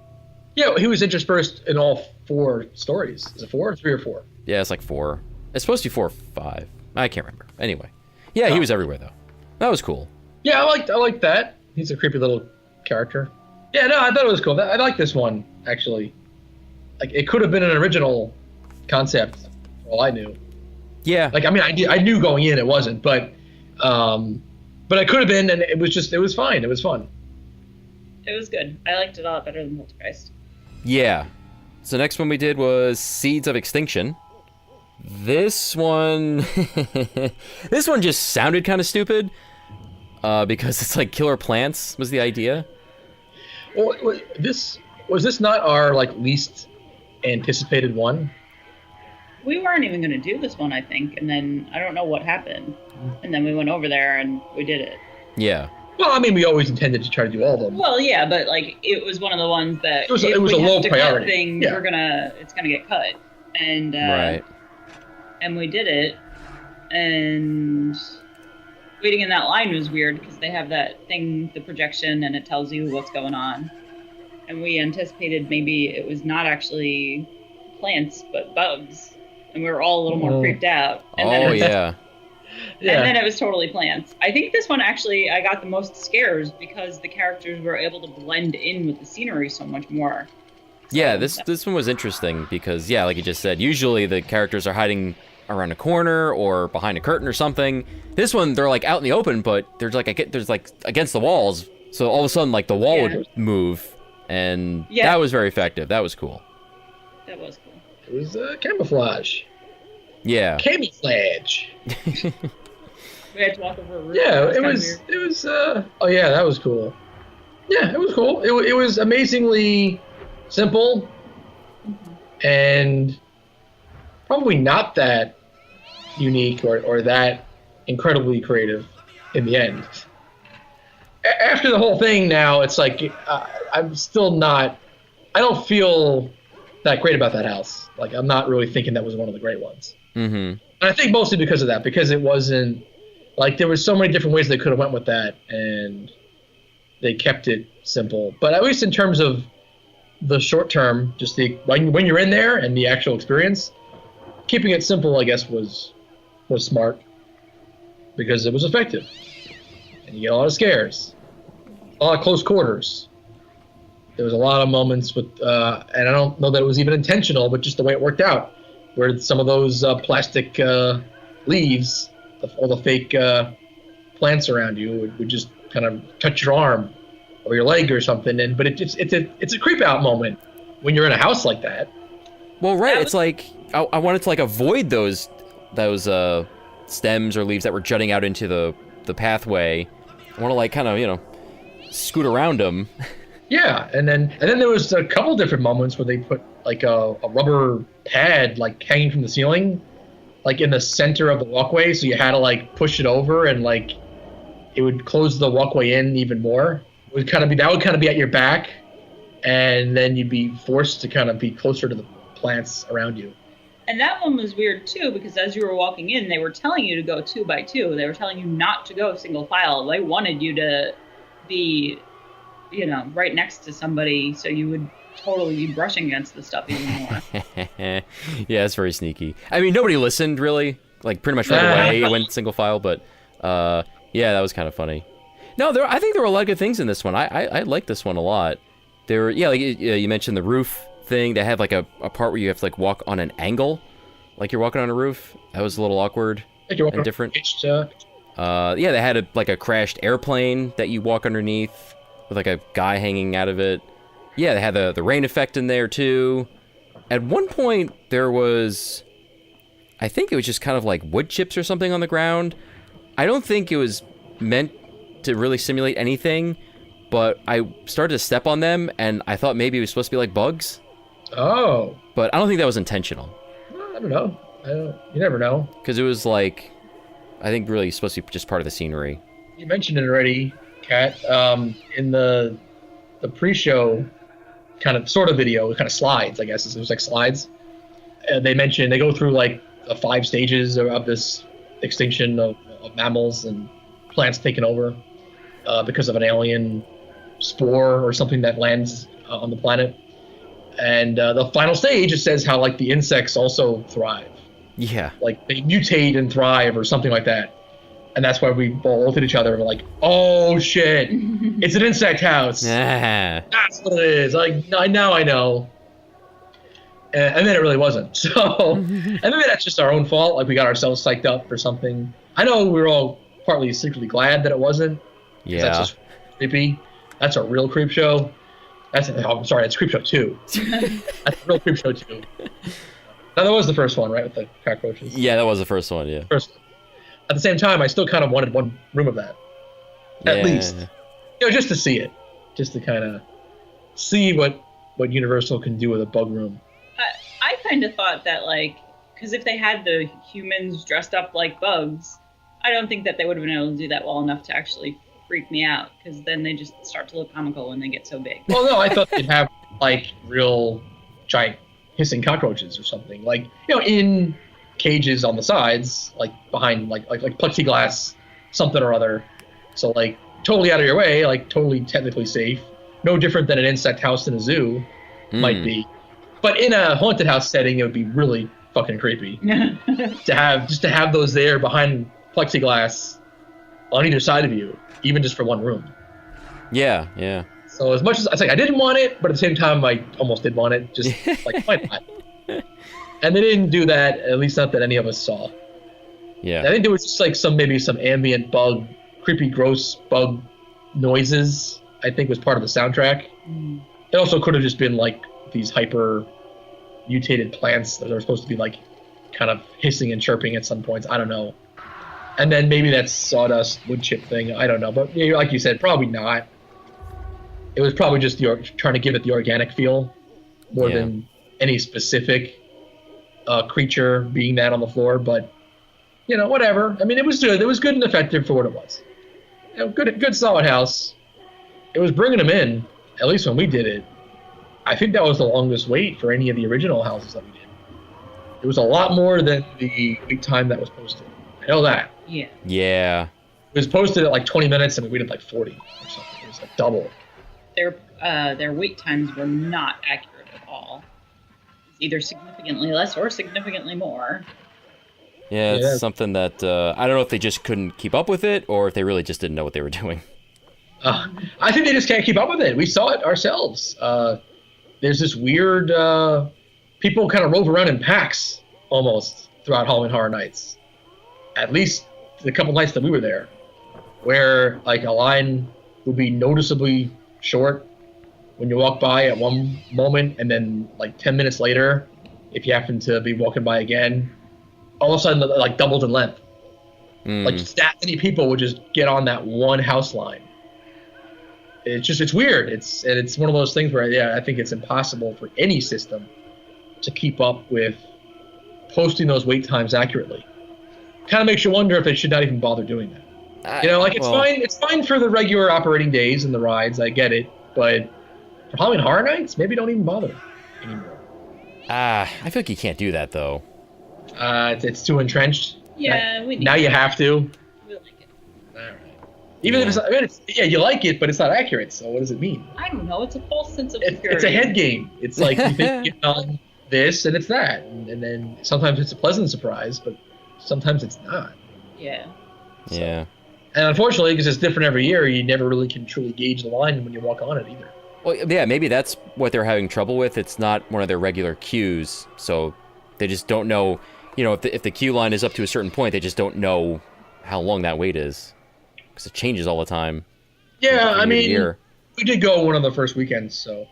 Yeah, he was interspersed in all 4 stories. Is it 4? 3 or 4? Yeah, it's like 4. It's supposed to be 4 or 5. I can't remember. Anyway. Yeah, he was everywhere, though. That was cool. Yeah, I like that. He's a creepy little character. Yeah, no, I thought it was cool. I like this one, actually. Like, it could have been an original concept, for all I knew. Yeah. Like, I mean, I knew going in it wasn't, but it could have been, and it was fine. It was fun. It was good. I liked it a lot better than Poltergeist. Yeah. So next one we did was Seeds of Extinction. This one just sounded kind of stupid because it's like killer plants was the idea. Well, was this not our like least anticipated one? We weren't even going to do this one, I think, and then I don't know what happened. And then we went over there and we did it. Yeah. Well, I mean, we always intended to try to do all of them. Well, yeah, but like it was one of the ones that it was a low priority thing. Yeah. It's gonna get cut, and right. And we did it, and waiting in that line was weird because they have that thing, the projection, and it tells you what's going on. And we anticipated maybe it was not actually plants but bugs, and we were all a little more creeped out. And then yeah. Yeah. And then it was totally plants. I think this one actually, I got the most scares because the characters were able to blend in with the scenery so much more. Yeah, this one was interesting because, yeah, like you just said, usually the characters are hiding around a corner or behind a curtain or something. This one, they're like out in the open, but there's like against the walls. So all of a sudden, like the wall would move, and that was very effective. That was cool. That was cool. It was camouflage. Yeah. Camouflage. We had to walk over a roof. Yeah, It was. oh yeah, that was cool. Yeah, it was cool. It was amazingly simple and probably not that unique or that incredibly creative in the end. After the whole thing now, it's like I'm still not, I don't feel that great about that house. Like, I'm not really thinking that was one of the great ones. Mm-hmm. And I think mostly because of that, because it wasn't, like, there was so many different ways they could have went with that, and they kept it simple. But at least in terms of the short term, just when you're in there and the actual experience, keeping it simple, I guess, was smart because it was effective. And you get a lot of scares, a lot of close quarters. There was a lot of moments with, and I don't know that it was even intentional, but just the way it worked out, where some of those plastic leaves, all the fake plants around you would just kind of touch your arm or your leg or something. But it's a creep out moment when you're in a house like that. Well, right. It's like I wanted to like avoid those stems or leaves that were jutting out into the pathway. I want to like kind of scoot around them. Yeah, and then there was a couple different moments where they put like a rubber pad like hanging from the ceiling, like in the center of the walkway, so you had to like push it over and like it would close the walkway in even more. It would kind of be at your back, and then you'd be forced to kind of be closer to the plants around you. And that one was weird too, because as you were walking in, they were telling you to go 2 by 2. They were telling you not to go single file. They wanted you to be, right next to somebody, so you would totally be brushing against the stuff even more. Yeah, it's very sneaky. I mean, nobody listened really. Like pretty much right away it went single file, but yeah, that was kind of funny. No, I think there were a lot of good things in this one. I liked this one a lot. There were, like you mentioned the roof thing. They had like a part where you have to like walk on an angle, like you're walking on a roof. That was a little awkward and different. Yeah, they had a crashed airplane that you walk underneath with like a guy hanging out of it. Yeah, they had the rain effect in there too. At one point there was, I think it was just kind of like wood chips or something on the ground. I don't think it was meant to really simulate anything, but I started to step on them and I thought maybe it was supposed to be like bugs. Oh. But I don't think that was intentional. I don't know. You never know. Because it was like, I think really supposed to be just part of the scenery. You mentioned it already, Kat. In the pre-show kind of sort of video, kind of slides, I guess. It was like slides. They go through like the 5 stages of this extinction of mammals and plants taking over because of an alien spore or something that lands on the planet. And the final stage, it says how like the insects also thrive. Yeah. Like they mutate and thrive or something like that. And that's why we all looked at each other and were like, oh shit, it's an insect house. Yeah. That's what it is. Like, now I know. And then it really wasn't. So, and maybe that's just our own fault. Like we got ourselves psyched up for something. I know we were all partly secretly glad that it wasn't. Yeah. That's just creepy. That's a real creep show. I'm sorry, it's Creep Show 2. That's a real Creep Show 2. Now, that was the first one, right, with the cockroaches? Yeah, that was the first one, yeah. At the same time, I still kind of wanted one room of that. At least. Just to see it. Just to kind of see what Universal can do with a bug room. I kind of thought that, like, because if they had the humans dressed up like bugs, I don't think that they would have been able to do that well enough to actually freak me out, because then they just start to look comical when they get so big. Well, no, I thought they'd have like real giant hissing cockroaches or something, like in cages on the sides, like behind like plexiglass, something or other. So like totally out of your way, like totally technically safe, no different than an insect house in a zoo might be. But in a haunted house setting, it would be really fucking creepy to have those there behind plexiglass on either side of you. Even just for one room. Yeah. So as much as I didn't want it, but at the same time I almost did want it. Just like why not? And they didn't do that. At least not that any of us saw. Yeah. I think there was just like some ambient bug, creepy, gross bug noises. I think was part of the soundtrack. It also could have just been like these hyper mutated plants that are supposed to be like kind of hissing and chirping at some points. I don't know. And then maybe that sawdust wood chip thing. I don't know, but yeah, like you said, probably not. It was probably just trying to give it the organic feel more than any specific creature being that on the floor. But whatever. I mean, it was good. It was good and effective for what it was. Good solid house. It was bringing them in. At least when we did it, I think that was the longest wait for any of the original houses that we did. It was a lot more than the wait time that was posted. I know that. Yeah. Yeah. It was posted at like 20 minutes and we waited like 40 or something. It was like double. Their wait times were not accurate at all. It's either significantly less or significantly more. Yeah, it's something that I don't know if they just couldn't keep up with it or if they really just didn't know what they were doing. I think they just can't keep up with it. We saw it ourselves. There's this weird people kind of rove around in packs almost throughout Halloween Horror Nights. At least the couple nights that we were there, where like a line would be noticeably short when you walk by at one moment, and then like 10 minutes later, if you happen to be walking by again, all of a sudden like doubled in length. Like that many people would just get on that one house line. It's weird. It's one of those things where I think it's impossible for any system to keep up with posting those wait times accurately. Kind of makes you wonder if they should not even bother doing that. It's fine for the regular operating days and the rides. I get it, but for Halloween Horror Nights, maybe don't even bother anymore. I feel like you can't do that though. It's too entrenched. Yeah, now you have to. We like it. All right. Even if you like it, but it's not accurate. So what does it mean? I don't know. It's a false sense of security. It's a head game. It's like you think you're on this, and it's that, and then sometimes it's a pleasant surprise, but sometimes it's not. Yeah. Yeah. And unfortunately, because it's different every year, you never really can truly gauge the line when you walk on it either. Well, yeah, maybe that's what they're having trouble with. It's not one of their regular queues, so they just don't know. If the queue line is up to a certain point, they just don't know how long that wait is, because it changes all the time. Yeah, I mean, we did go one of the first weekends, so.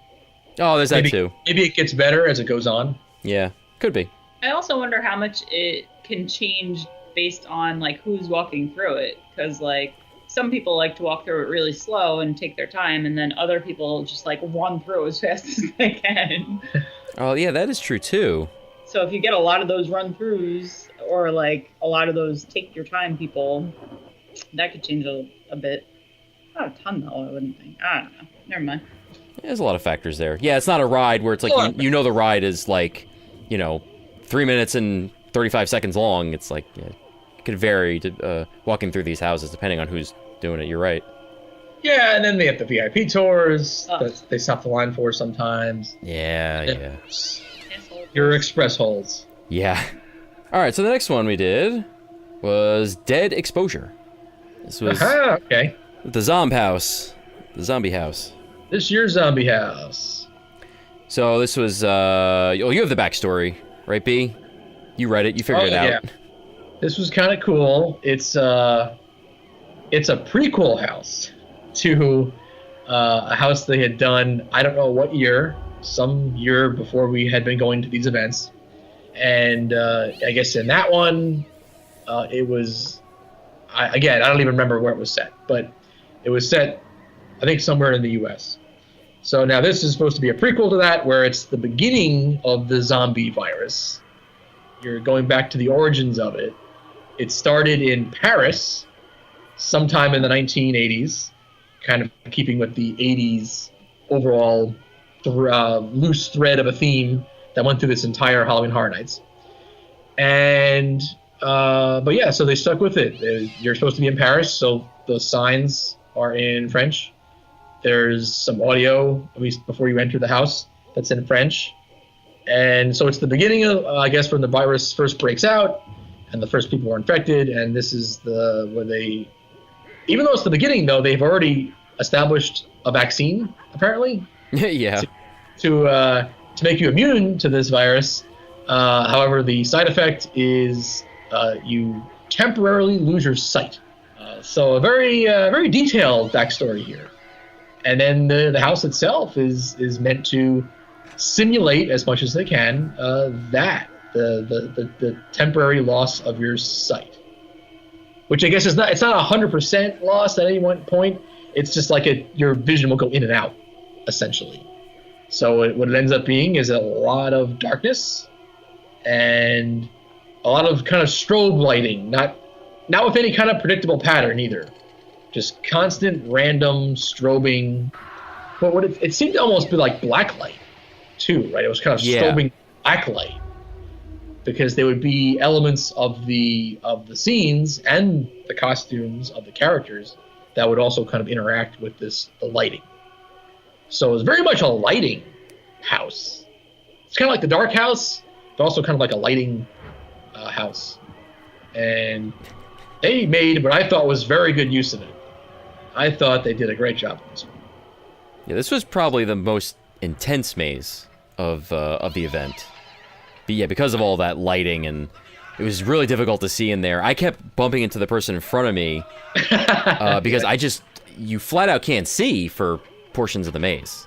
Oh, there's that too. Maybe it gets better as it goes on. Yeah, could be. I also wonder how much it can change based on like who's walking through it, because like some people like to walk through it really slow and take their time, and then other people just like run through as fast as they can. Oh yeah, that is true too. So if you get a lot of those run-throughs, or like a lot of those take your time people, that could change a bit. Not a ton though, I wouldn't think. I don't know. Never mind. There's a lot of factors there. Yeah, it's not a ride where it's like the ride is like 3 minutes and 35 seconds long. It's like it could vary to walking through these houses depending on who's doing it. You're right. Yeah, and then they have the VIP tours that they stop the line for sometimes. Yeah. Your express holes. Yeah. All right, so the next one we did was Dead Exposure. This was okay. The zombie house. This year's zombie house. So this was you have the backstory, right, B? You read it, you figured it out. Yeah. This was kind of cool. It's a prequel house to a house they had done, I don't know what year, some year before we had been going to these events. And I guess in that one, it was, I don't even remember where it was set, but it was set, I think, somewhere in the U.S. So now this is supposed to be a prequel to that, where it's the beginning of the zombie virus. You're going back to the origins of it. It started in Paris sometime in the 1980s, kind of keeping with the 80s overall loose thread of a theme that went through this entire Halloween Horror Nights. And, but yeah, so they stuck with it. You're supposed to be in Paris, so the signs are in French. There's some audio, at least before you enter the house, that's in French. And so it's the beginning of, I guess, when the virus first breaks out and the first people are infected. And this is where they, even though it's the beginning, though, they've already established a vaccine, apparently. Yeah. To make you immune to this virus. However, the side effect is you temporarily lose your sight. So a very detailed backstory here. And then the house itself is meant to simulate as much as they can the temporary loss of your sight. which I guess is not. It's not 100% lost at any one point. It's just like your vision will go in and out, essentially. So what it ends up being is a lot of darkness and a lot of kind of strobe lighting, not with any kind of predictable pattern either. Just constant random strobing. But it seemed to almost be like blacklight too, right? It was kind of strobing blacklight because there would be elements of the scenes and the costumes of the characters that would also kind of interact with the lighting. So it was very much a lighting house. It's kind of like the dark house, but also kind of like a lighting house. And they made what I thought was very good use of it. I thought they did a great job with this one. Yeah, this was probably the most intense maze of the event. But yeah, because of all that lighting, and it was really difficult to see in there. I kept bumping into the person in front of me because you flat out can't see for portions of the maze.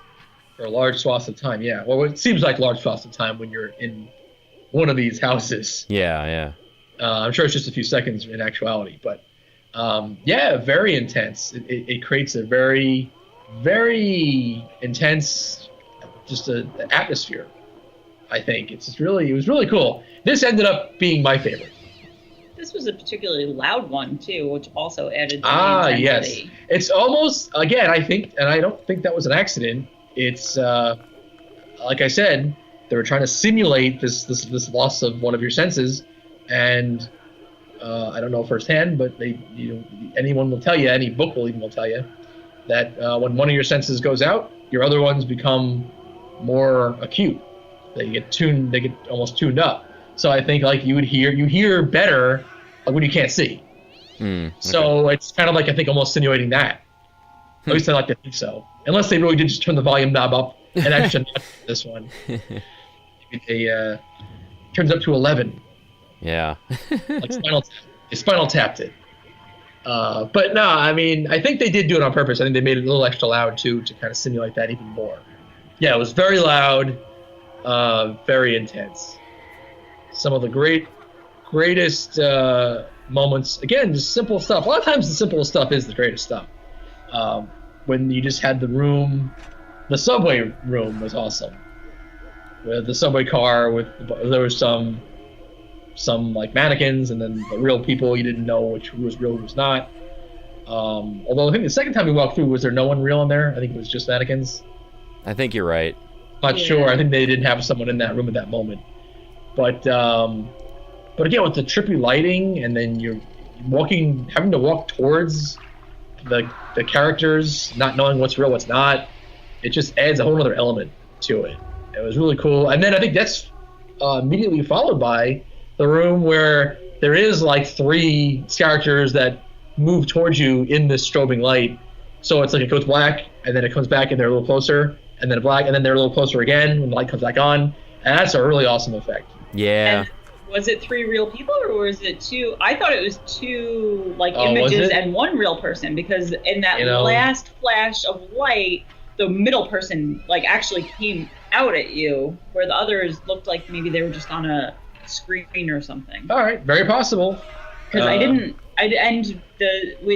For large swaths of time, yeah. Well, it seems like large swaths of time when you're in one of these houses. Yeah. I'm sure it's just a few seconds in actuality, but very intense. It creates a very, very intense atmosphere. I think it was really cool. This ended up being my favorite. This was a particularly loud one too, which also added to the intensity. Yes. It's almost, again, I think, and I don't think that was an accident. It's like I said, they were trying to simulate this loss of one of your senses, and I don't know firsthand, but anyone will tell you, any book will tell you that when one of your senses goes out, your other ones become more acute. They get almost tuned up. So I think like you hear better when you can't see. Okay. So it's kind of like, I think, almost simulating that. At least I like to think so. Unless they really did just turn the volume knob up and actually not this one. Maybe they turns up to 11. Yeah. Like Spinal Tapped it. But no, I mean, I think they did do it on purpose. I think they made it a little extra loud too to kind of simulate that even more. Yeah, it was very loud, very intense. Some of the greatest moments. Again, just simple stuff. A lot of times the simplest stuff is the greatest stuff. When you just had the subway room was awesome. With the subway car, there was some like mannequins, and then the real people you didn't know who was real, who was not. Although I think the second time we walked through, was there no one real in there? I think it was just mannequins. I think you're right. Not sure. I think they didn't have someone in that room at that moment. But again, with the trippy lighting, and then you're having to walk towards the characters, not knowing what's real, what's not, it just adds a whole other element to it. It was really cool. And then I think that's immediately followed by the room where there is like 3 characters that move towards you in this strobing light. So it's like it goes black, and then it comes back, and they're a little closer, and then black, and then they're a little closer again when the light comes back on. And that's a really awesome effect. Yeah. And was it 3 real people, or was it 2? I thought it was 2 like images and 1 real person, because in that last flash of light, the middle person like actually came out at you, where the others looked like maybe they were just on a screen or something. All right, very possible. Because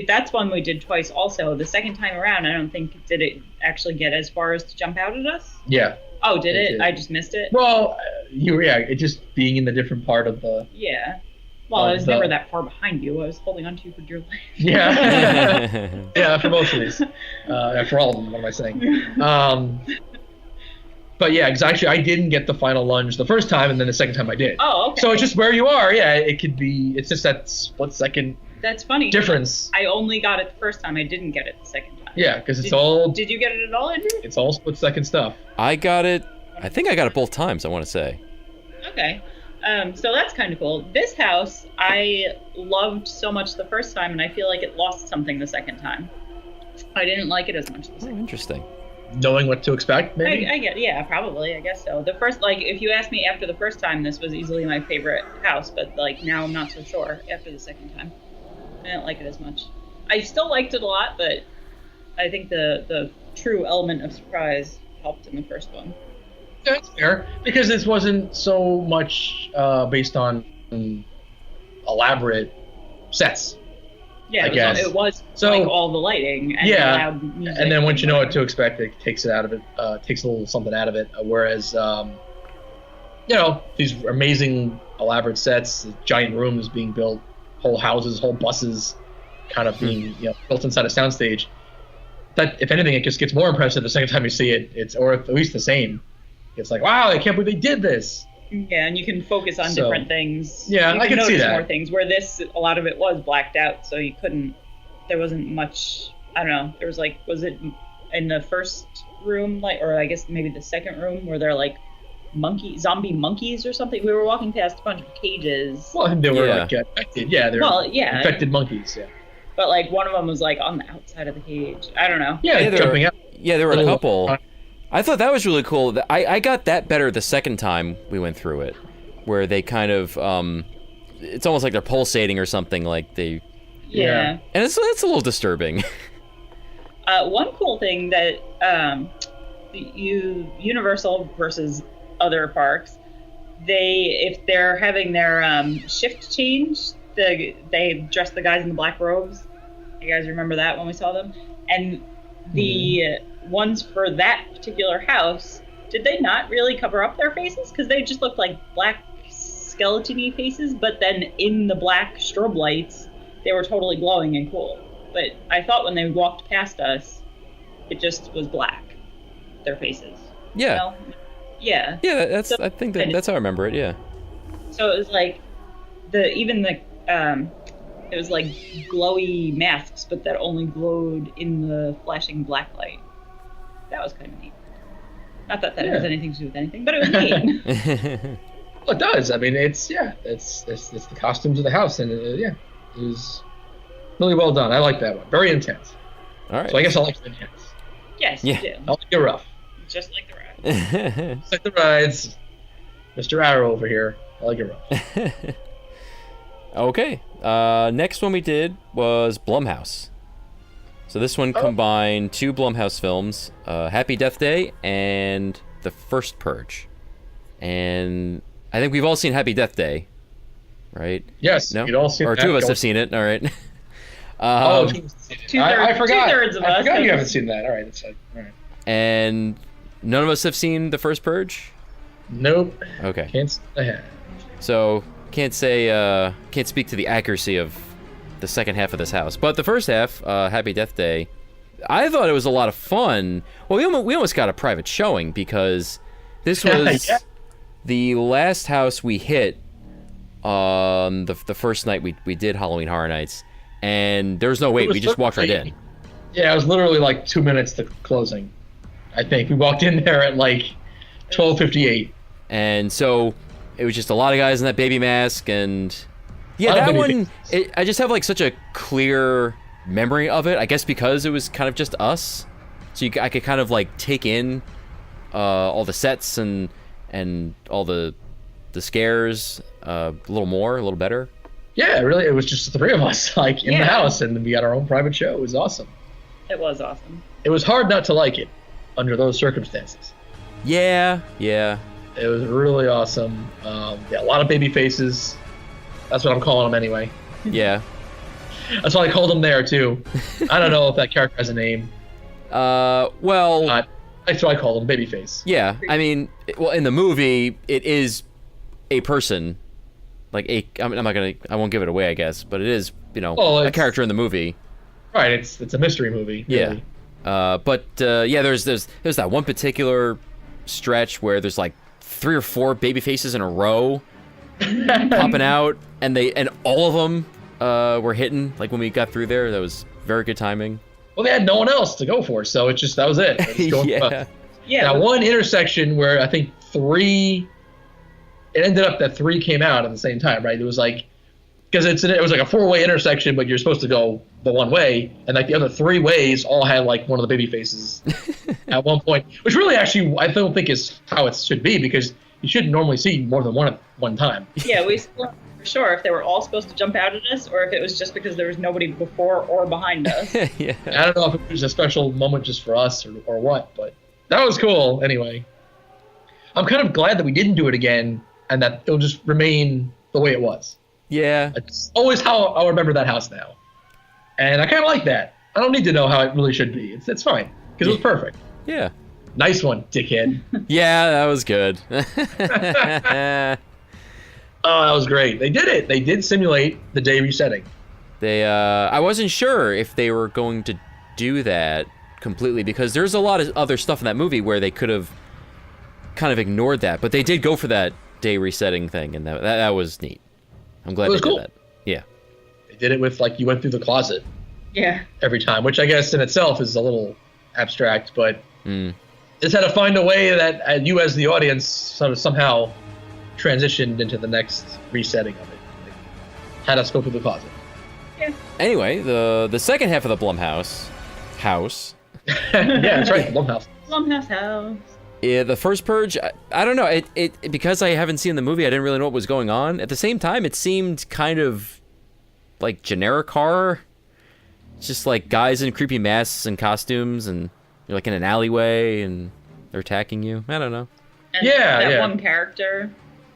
that's one we did twice also. The second time around, I don't think, did it actually get as far as to jump out at us? Yeah. Oh, did it? I just missed it? Well, it just being in the different part of the... Yeah. Well, I was never that far behind you. I was holding on to you for dear life. Yeah. Yeah, for most of these. For all of them, what am I saying? But yeah, because actually I didn't get the final lunge the first time, and then the second time I did. Oh, okay. So it's just where you are. Yeah, it could be... It's just that split-second That's funny. difference. I only got it the first time. I didn't get it the second time. Yeah, because it's all... Did you get it at all, Andrew? It's all split-second stuff. I got it... I think I got it both times, I want to say. Okay. So that's kind of cool. This house, I loved so much the first time, and I feel like it lost something the second time. I didn't like it as much the second time. Interesting. Knowing what to expect, maybe? Probably. I guess so. The first, if you asked me after the first time, this was easily my favorite house, but, now I'm not so sure after the second time. I didn't like it as much. I still liked it a lot, but I think the true element of surprise helped in the first one. That's fair, because this wasn't so much based on elaborate sets. Yeah, I guess. it was So- like all the lighting and Yeah, loud music. and then once you know what to expect, it takes it out of it, takes a little something out of it. Whereas, these amazing elaborate sets, giant rooms being built, whole houses, whole buses, kind of being built inside a soundstage. That, if anything, it just gets more impressive the second time you see it. Or at least the same. It's like, wow, I can't believe they did this. Yeah, and you can focus on different things. Yeah, you I can see notice that. more things. Where a lot of it was blacked out, so you couldn't. There wasn't much. I don't know. There was was it in the first room, or I guess maybe the second room, where they're like zombie monkeys or something? We were walking past a bunch of cages. Well, they were infected. Yeah, they were infected monkeys. Yeah. But one of them was on the outside of the cage. I don't know. Yeah, jumping out. Yeah, there were a couple. I thought that was really cool. I got that better the second time we went through it, where they kind of, it's almost like they're pulsating or something, Yeah. And it's a little disturbing. One cool thing that Universal versus other parks, if they're having their shift change, they dress the guys in the black robes. You guys remember that when we saw them? And the ones for that particular house, did they not really cover up their faces? Because they just looked like black skeleton-y faces, but then in the black strobe lights, they were totally glowing and cool. But I thought when they walked past us, it just was black, their faces. Yeah. You know? Yeah. Yeah, I think that's how I remember it, yeah. So it was it was like glowy masks, but that only glowed in the flashing black light. That was kind of neat. Not that has anything to do with anything, but it was neat. Well, it does. I mean, it's the costumes of the house, and it was really well done. I like that one. Very intense. All right. So I guess I like the intense. Yes, Yeah. you do. I like it rough. Just like the ride. Just like the rides. Mr. Arrow over here. I like it rough. Okay. Next one we did was Blumhouse. So this one combined two Blumhouse films, Happy Death Day and The First Purge. And I think we've all seen Happy Death Day, right? Yes, no? we'd all seen or that. two of us have seen it, all right. I forgot. Two-thirds of us. I forgot you haven't seen that. All right, that's fine. All right. And none of us have seen The First Purge? Nope. Okay. Can't say I have. So can't speak to the accuracy of the second half of this house. But the first half, Happy Death Day, I thought it was a lot of fun. Well, we almost got a private showing because this was the last house we hit on the first night we did Halloween Horror Nights. And there was no wait. We just walked right in. Yeah, it was literally 2 minutes to closing, I think. We walked in there at 12:58. And so it was just a lot of guys in that baby mask, and that one, I just have such a clear memory of it, I guess because it was kind of just us. So I could kind of take in all the sets and all the scares a little better. Yeah, really, it was just the three of us in the house, and we got our own private show. It was awesome. It was awesome. It was hard not to like it under those circumstances. Yeah. It was really awesome. A lot of baby faces. That's what I'm calling them anyway. Yeah. That's why I called them there too. I don't know if that character has a name. Well, that's why I call them babyface. Yeah, I mean, in the movie, it is a person. I won't give it away, I guess, but it is, a character in the movie. Right, it's a mystery movie. Really. Yeah. There's that one particular stretch where there's 3 or 4 baby faces in a row popping out, and all of them were hitting when we got through there. That was very good timing. Well, they had no one else to go for, so that was it. That one intersection where I think 3, it ended up that 3 came out at the same time, right? It was because it was a 4-way intersection, but you're supposed to go the one way, and the other 3 ways all had one of the baby faces at one point, which really actually I don't think is how it should be, because you shouldn't normally see more than one at one time. Yeah, we still weren't sure if they were all supposed to jump out at us or if it was just because there was nobody before or behind us. Yeah. I don't know if it was a special moment just for us or what, but that was cool anyway. I'm kind of glad that we didn't do it again and that it'll just remain the way it was. Yeah. It's always how I'll remember that house now. And I kind of like that. I don't need to know how it really should be. It's fine, because it was perfect. Yeah. Nice one, dickhead. Yeah, that was good. Oh, that was great. They did it. They did simulate the day resetting. I wasn't sure if they were going to do that completely, because there's a lot of other stuff in that movie where they could have kind of ignored that, but they did go for that day resetting thing, and that was neat. I'm glad they did that. Yeah. They did it with, like, you went through the closet. Yeah. Every time, which I guess in itself is a little abstract, but just had to find a way that you as the audience sort of somehow transitioned into the next resetting of it. Like, had us go through the closet. Yeah. Anyway, the second half of the Blumhouse house. Yeah, that's right, Blumhouse. Blumhouse house. Yeah, the first Purge, I don't know. It because I haven't seen the movie, I didn't really know what was going on. At the same time, it seemed kind of like generic horror. It's just like guys in creepy masks and costumes, and you're like in an alleyway, and they're attacking you. I don't know. And that one character,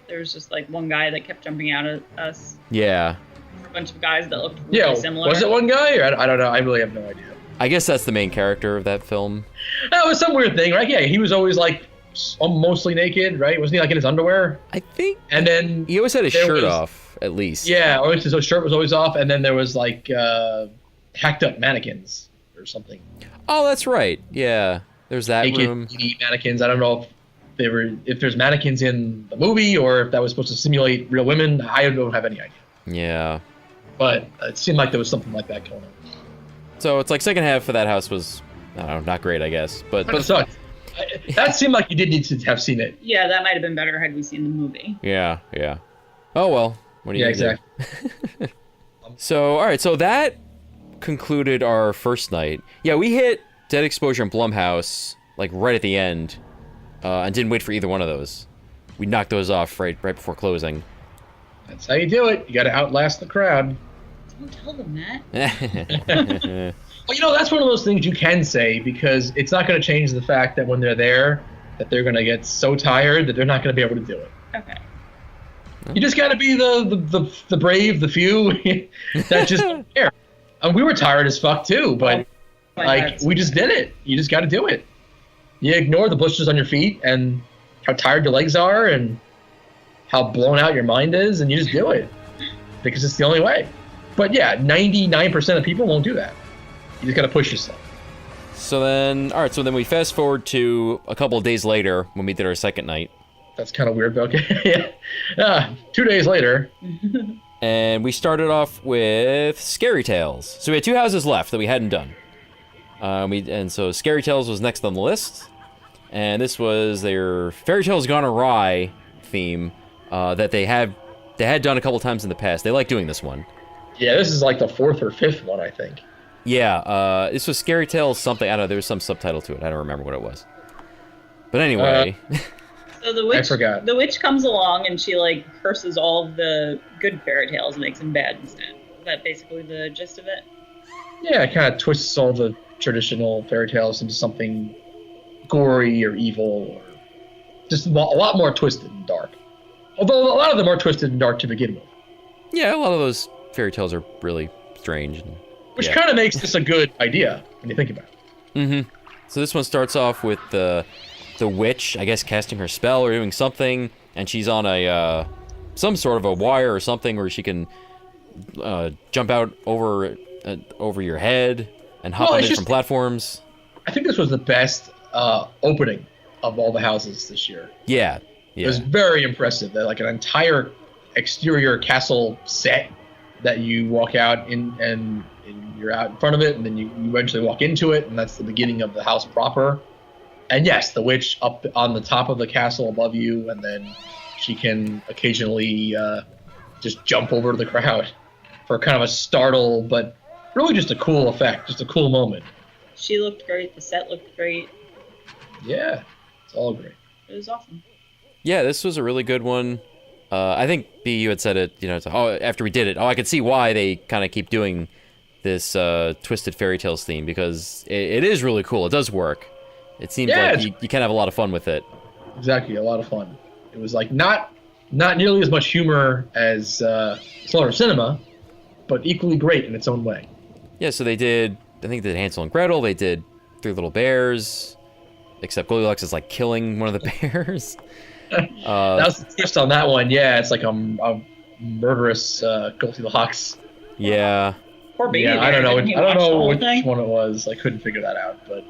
there was just like one guy that kept jumping out at us. Yeah. A bunch of guys that looked really similar. Was it one guy? Or I don't know. I really have no idea. I guess that's the main character of that film. That was some weird thing, right? Yeah, he was always like mostly naked, right? Wasn't he like in his underwear? I think. And then he always had his shirt off, at least. Yeah, or his shirt was always off, and then there was like hacked up mannequins or something. Oh, that's right. Yeah, there's that naked room. Mannequins. I don't know if there's mannequins in the movie or if that was supposed to simulate real women. I don't have any idea. Yeah. But it seemed like there was something like that going on. So it's like second half of that house was, I don't know, not great, I guess. But it sucked. That seemed like you did need to have seen it. Yeah, that might have been better had we seen the movie. Yeah. Oh well, what do you exactly. do? So all right, so that concluded our first night. Yeah, we hit Dead Exposure and Blumhouse like right at the end, and didn't wait for either one of those. We knocked those off right before closing. That's how you do it. You got to outlast the crowd. Don't tell them that. Well, that's one of those things you can say, because it's not going to change the fact that when they're there, that they're going to get so tired that they're not going to be able to do it. Okay. You just got to be the brave, the few that just don't care. And we were tired as fuck too, but we just did it. You just got to do it. You ignore the blisters on your feet and how tired your legs are and how blown out your mind is, and you just do it because it's the only way. But yeah, 99% of people won't do that. You just got to push yourself. So then we fast forward to a couple of days later when we did our second night. That's kind of weird, but okay. 2 days later. And we started off with Scary Tales. So we had 2 houses left that we hadn't done. So Scary Tales was next on the list. And this was their Fairy Tales Gone Awry theme that they had done a couple times in the past. They like doing this one. Yeah, this is like the 4th or 5th one, I think. Yeah, this was Scary Tales something. I don't know, there was some subtitle to it. I don't remember what it was. But anyway. So the witch, I forgot. The witch comes along and she like curses all of the good fairy tales and makes them bad instead. Is that basically the gist of it? Yeah, it kind of twists all the traditional fairy tales into something gory or evil, or just a lot more twisted and dark. Although a lot of them are twisted and dark to begin with. Yeah, a lot of those fairy tales are really strange. Which kind of makes this a good idea when you think about it. Mm-hmm. So this one starts off with the witch, I guess, casting her spell or doing something, and she's on a some sort of a wire or something where she can jump out over your head and hop on different platforms. I think this was the best opening of all the houses this year. Yeah. It was very impressive. That like an entire exterior castle set that you walk out in and you're out in front of it, and then you eventually walk into it, and that's the beginning of the house proper. And yes, the witch up on the top of the castle above you, and then she can occasionally just jump over to the crowd for kind of a startle, but really just a cool effect, just a cool moment. She looked great. The set looked great. Yeah, it's all great. It was awesome. Yeah, this was a really good one. I think, B, you had said it, after we did it, I could see why they kind of keep doing this Twisted Fairy Tales theme, because it is really cool. It does work. It seems like you can have a lot of fun with it. Exactly, a lot of fun. It was like not nearly as much humor as Slaughter Cinema, but equally great in its own way. Yeah, so they did, I think they did Hansel and Gretel, they did Three Little Bears, except Goldilocks is like killing one of the bears. That was the twist on that one. Yeah, it's like a murderous Goldilocks. Yeah. Poor baby. Yeah, I don't know. Didn't he I don't watch the know whole which thing? one it was. I couldn't figure that out. But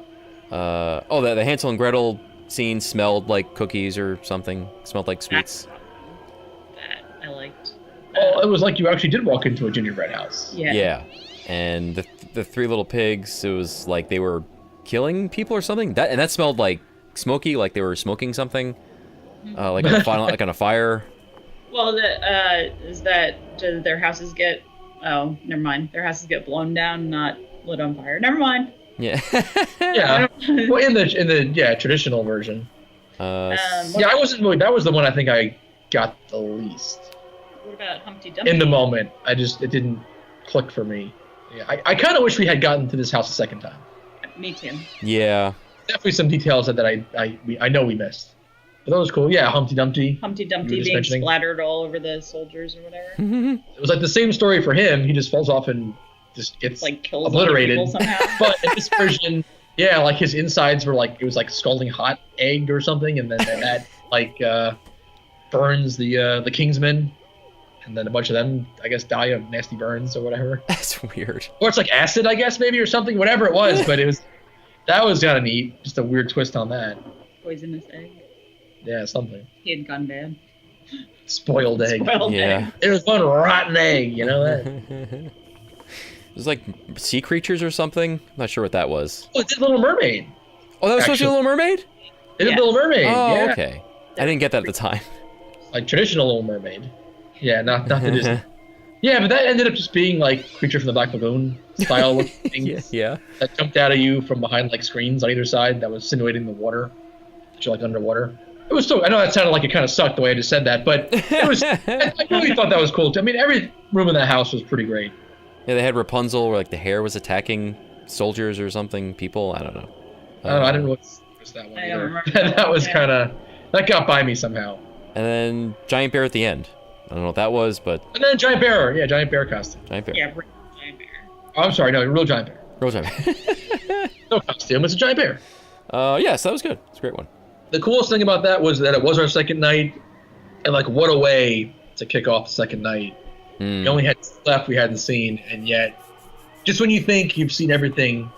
The Hansel and Gretel scene smelled like cookies or something. Smelled like sweets. That I liked. well, it was like you actually did walk into a gingerbread house. Yeah. Yeah. And the Three Little Pigs, it was like they were killing people or something. That smelled like smoky, like they were smoking something. Like on a fire. Well, do their houses get? Oh, never mind. Their houses get blown down, not lit on fire. Never mind. Yeah. Yeah. Well, in the traditional version. I wasn't really. That was the one I think I got the least. What about Humpty Dumpty? In the moment, it didn't click for me. Yeah, I kind of wish we had gotten to this house a second time. Me too. Yeah. Definitely some details that I know we missed. But that was cool. Yeah, Humpty Dumpty. Humpty Dumpty You were just being mentioning. splattered all over the soldiers or whatever. It was like the same story for him. He just falls off and just gets Like kills obliterated. other people somehow. But in this version, yeah, like his insides were like, it was like scalding hot egg or something, and then that like burns the Kingsmen, and then a bunch of them, I guess, die of nasty burns or whatever. That's weird. Or it's like acid, I guess, maybe, or something, whatever it was. But that was kind of neat. Just a weird twist on that. Poisonous egg. Yeah, something. He had gone bad. Spoiled egg. Spoiled Yeah. egg. It was one rotten egg, you know that? It was like sea creatures or something. I'm not sure what that was. Oh, it did Little Mermaid. Oh, that was supposed to be Actually- Little Mermaid? It did Yeah. Little Mermaid. Oh, yeah. okay. I didn't get that at the time. Like traditional Little Mermaid. Yeah, not the Disney. Yeah, but that ended up just being like Creature from the Black Lagoon style things Yeah. that jumped out at you from behind like screens on either side that was simulating the water, that you're like underwater. It was still. I know that sounded like it kind of sucked the way I just said that, but it was. I really thought that was cool. I mean, every room in that house was pretty great. Yeah, they had Rapunzel where like the hair was attacking soldiers or something, people. I don't know. I don't know. I didn't notice that one I don't either. remember that was yeah. kind of that got by me somehow. And then Giant Bear at the end. I don't know what that was, but And then Giant Bear, yeah, Giant Bear costume. Giant Bear. Yeah, giant bear. Oh, I'm sorry, no, real Giant Bear. Real Giant Bear. No costume, it's a Giant Bear. Yes, that was good. It's a great one. The coolest thing about that was that it was our second night, and like what a way to kick off the second night. Mm. We only had left we hadn't seen, and yet, just when you think you've seen everything,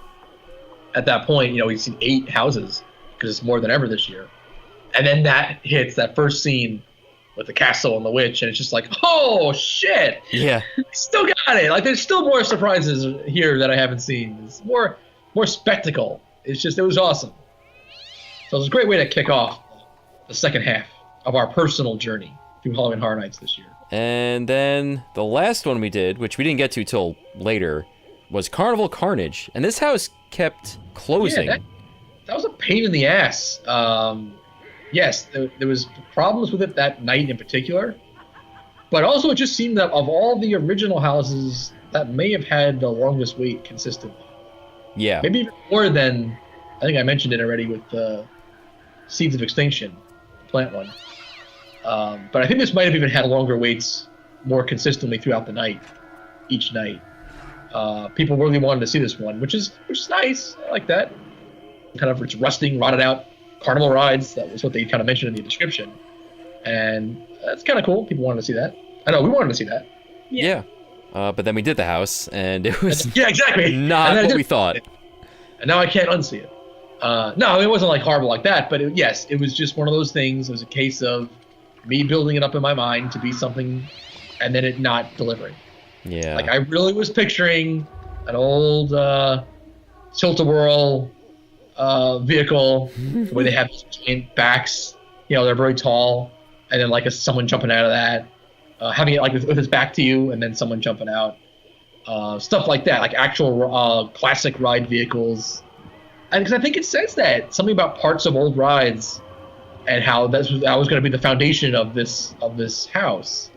at that point, we've seen 8 houses because it's more than ever this year, and then that hits that first scene with the castle and the witch, and it's just like, oh shit, Yeah. we still got it. Like there's still more surprises here that I haven't seen. It's more spectacle. It was awesome. So it was a great way to kick off the second half of our personal journey through Halloween Horror Nights this year. And then the last one we did, which we didn't get to till later, was Carnival Carnage. And this house kept closing. Yeah, that was a pain in the ass. Yes, there was problems with it that night in particular. But also it just seemed that of all the original houses, that may have had the longest wait consistently. Yeah. Maybe even more than, I think I mentioned it already with Seeds of Extinction, the plant one. But I think this might have even had longer waits more consistently throughout the night, each night. People really wanted to see this one, which is nice. I like that. Kind of it's rusting, rotted out carnival rides. That was what they kind of mentioned in the description. And that's kind of cool. People wanted to see that. I know, we wanted to see that. Yeah. But then we did the house, and it was Yeah, exactly. not And then I what did we thought. And now I can't unsee it. No, it wasn't like horrible like that, but yes, it was just one of those things. It was a case of me building it up in my mind to be something and then it not delivering. Yeah. Like I really was picturing an old tilt-a-whirl vehicle where they have these giant backs, they're very tall, and then like someone jumping out of that, having it like with his back to you and then someone jumping out. Stuff like that, like actual classic ride vehicles. And because I think it says that something about parts of old rides and how that was going to be the foundation of this house,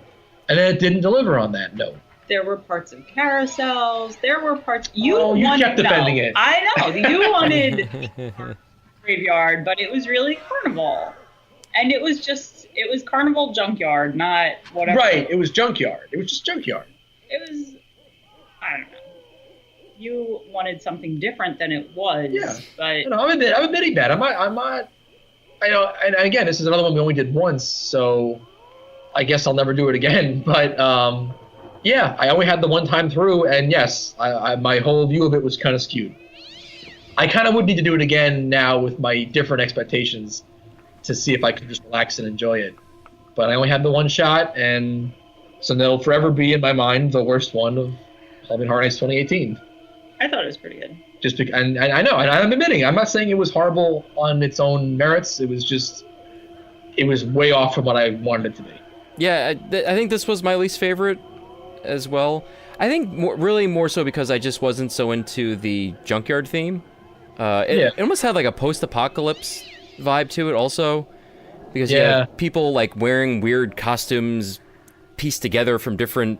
and then it didn't deliver on that note. There were parts of carousels. There were parts. You kept defending it. I know you wanted Graveyard, but it was really Carnival, and it was Carnival Junkyard, not whatever. Right, it was Junkyard. It was just Junkyard. It was. I don't know. you wanted something different than it was. Yeah. But I'm admitting that. I'm not. I know, and again, this is another one we only did once, so I guess I'll never do it again. But yeah, I only had the one time through, and yes, my whole view of it was kind of skewed. I kind of would need to do it again now with my different expectations to see if I could just relax and enjoy it. But I only had the one shot, and so they'll forever be in my mind the worst one of Halloween Horror Nights 2018. I thought it was pretty good. Just because, and I know, and I'm admitting, I'm not saying it was horrible on its own merits. It was way off from what I wanted it to be. Yeah, I think this was my least favorite as well. I think really more so because I just wasn't so into the junkyard theme. It almost had like a post-apocalypse vibe to it also, because you had people like wearing weird costumes pieced together from different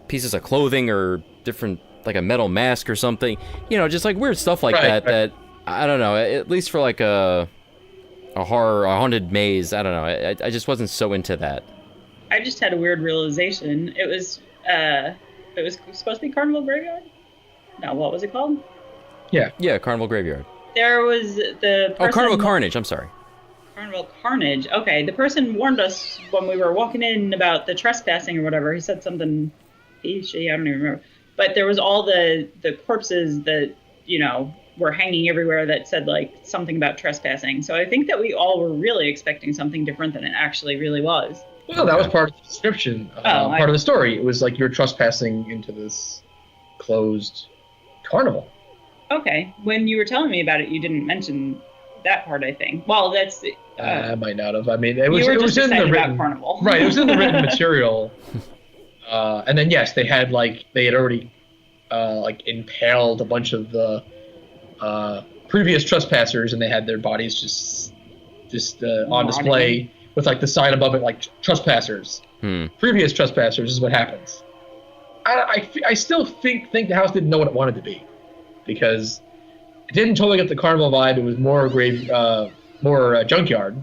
pieces of clothing or different, like a metal mask or something, just like weird stuff like that I don't know, at least for like a horror, a haunted maze, I don't know, I just wasn't so into that. I just had a weird realization. It was supposed to be Carnival Graveyard? No, what was it called? Yeah, Carnival Graveyard. There was the person... Carnival Carnage, I'm sorry. Carnival Carnage. Okay, the person warned us when we were walking in about the trespassing or whatever. He said something, she, I don't even remember. But there was all the corpses that, were hanging everywhere that said, like, something about trespassing. So I think that we all were really expecting something different than it actually really was. Well, that was part of the description, part of the story. It was like you're trespassing into this closed carnival. Okay. When you were telling me about it, you didn't mention that part, I think. Well, that's... I might not have. I mean, it was in the written... Carnival. Right, it was in the written material. And then, yes, they had already impaled a bunch of the previous trespassers, and they had their bodies just on display with, like, the sign above it, like, trespassers. Previous trespassers is what happens. I still think the house didn't know what it wanted to be, because it didn't totally get the carnival vibe. It was more junkyard,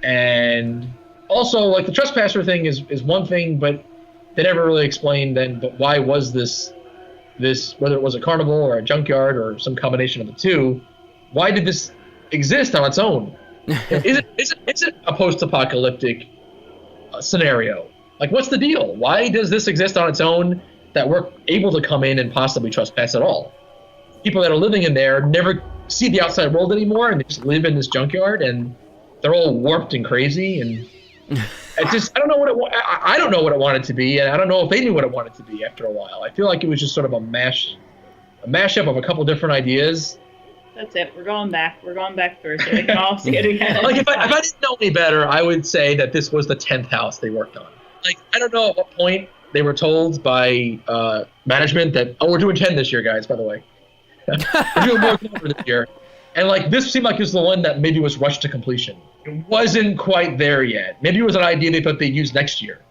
and also, like, the trespasser thing is one thing, but they never really explained then. But why was this whether it was a carnival or a junkyard or some combination of the two? Why did this exist on its own? Is it a post-apocalyptic scenario? Like, what's the deal? Why does this exist on its own that we're able to come in and possibly trespass at all? People that are living in there never see the outside world anymore, and they just live in this junkyard, and they're all warped and crazy, and I don't know I don't know what it wanted to be, and I don't know if they knew what it wanted to be after a while. I feel like it was just sort of a mashup of a couple different ideas. That's it. We're going back through so we can all see it again. Like, if I didn't know any better, I would say that this was the 10th house they worked on. Like, I don't know at what point they were told by management that, we're doing 10 this year, guys, by the way. We're doing more this year. And, like, this seemed like it was the one that maybe was rushed to completion. It wasn't quite there yet. Maybe it was an idea they thought they'd use next year.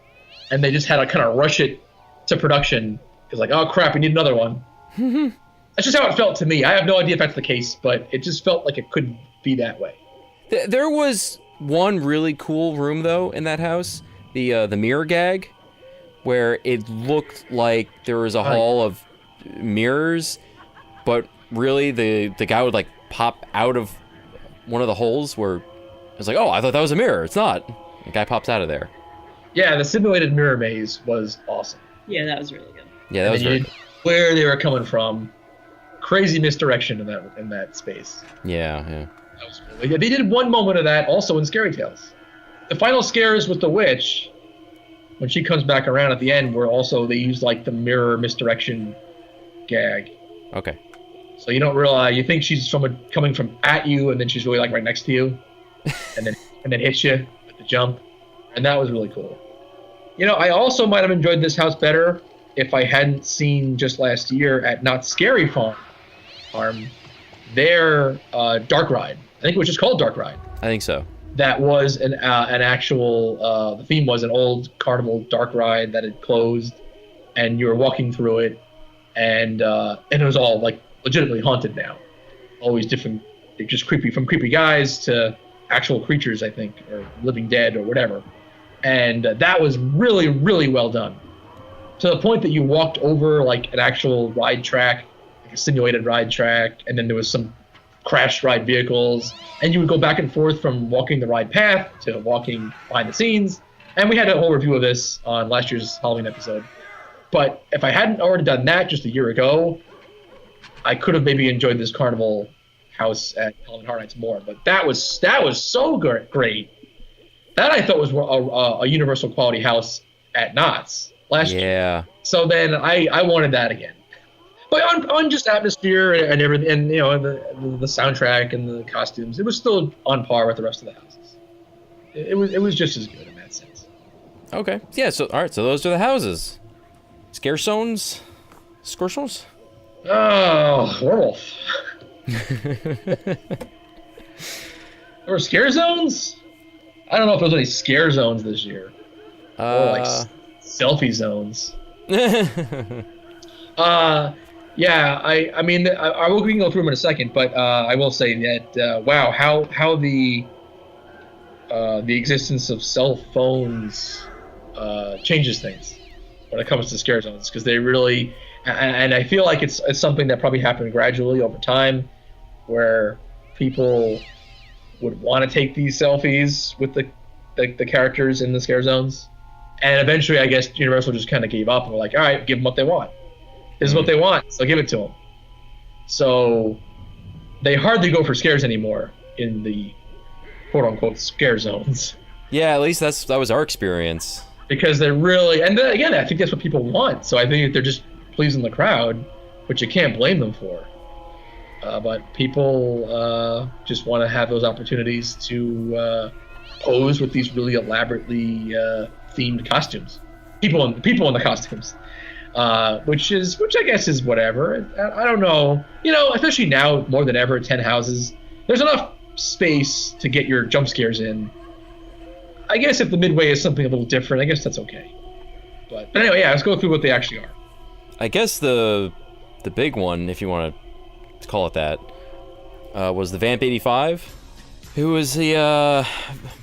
And they just had to kind of rush it to production. Because, like, oh, crap, we need another one. That's just how it felt to me. I have no idea if that's the case, but it just felt like it could be that way. There was one really cool room, though, in that house. The mirror gag, where it looked like there was a hall of mirrors, but really the guy would, like, pop out of one of the holes where it was like, oh, I thought that was a mirror. It's not. The guy pops out of there. Yeah, the simulated mirror maze was awesome. Yeah, that was really good. Yeah, that was very good. Where they were coming from. Crazy misdirection in that space. Yeah. That was cool. They did one moment of that also in Scary Tales. The final scares with the witch, when she comes back around at the end, where also they use, like, the mirror misdirection gag. Okay. So you don't realize, you think she's coming from at you, and then she's really, like, right next to you, and then hits you with the jump, and that was really cool. I also might have enjoyed this house better if I hadn't seen just last year at Not Scary Farm their dark ride. I think it was just called Dark Ride. I think so. That was an actual. The theme was an old carnival dark ride that had closed, and you were walking through it, and it was all, like, legitimately haunted now. Always different, just creepy, from creepy guys to actual creatures, I think, or living dead or whatever. And that was really, really well done. To the point that you walked over, like, an actual ride track, like a simulated ride track, and then there was some crashed ride vehicles, and you would go back and forth from walking the ride path to walking behind the scenes. And we had a whole review of this on last year's Halloween episode. But if I hadn't already done that just a year ago, I could have maybe enjoyed this Carnival house at Halloween Horror Nights more. But that was so great. That I thought was a Universal quality house at Knott's last year. So then I wanted that again. But on just atmosphere and everything, and you know, the soundtrack and the costumes, it was still on par with the rest of the houses. It was just as good in that sense. Okay. Yeah, so all right, so those are the houses. Scare zones? Scorchels? Oh, werewolf. There were scare zones? I don't know if there was any scare zones this year. Or like selfie zones. Yeah, I mean, I will we can go through them in a second, but I will say that wow, how the existence of cell phones changes things when it comes to scare zones, because they really, and I feel like it's something that probably happened gradually over time, where people would want to take these selfies with the characters in the scare zones, and eventually I guess Universal just kind of gave up and were like, all right, give them what they want. This is what they want, so give it to them. So they hardly go for scares anymore in the quote-unquote scare zones. Yeah, at least that was our experience. Because they're really, and then, again, I think that's what people want. So I think they're just pleasing the crowd, which you can't blame them for. But people just want to have those opportunities to pose with these really elaborately themed costumes. People in the costumes. Which I guess is whatever. I don't know. You know, especially now more than ever at 10 houses, there's enough space to get your jump scares in. I guess if the midway is something a little different, I guess that's okay. But anyway, yeah, let's go through what they actually are. I guess the big one, if you want to call it that, was the Vamp 85. It was the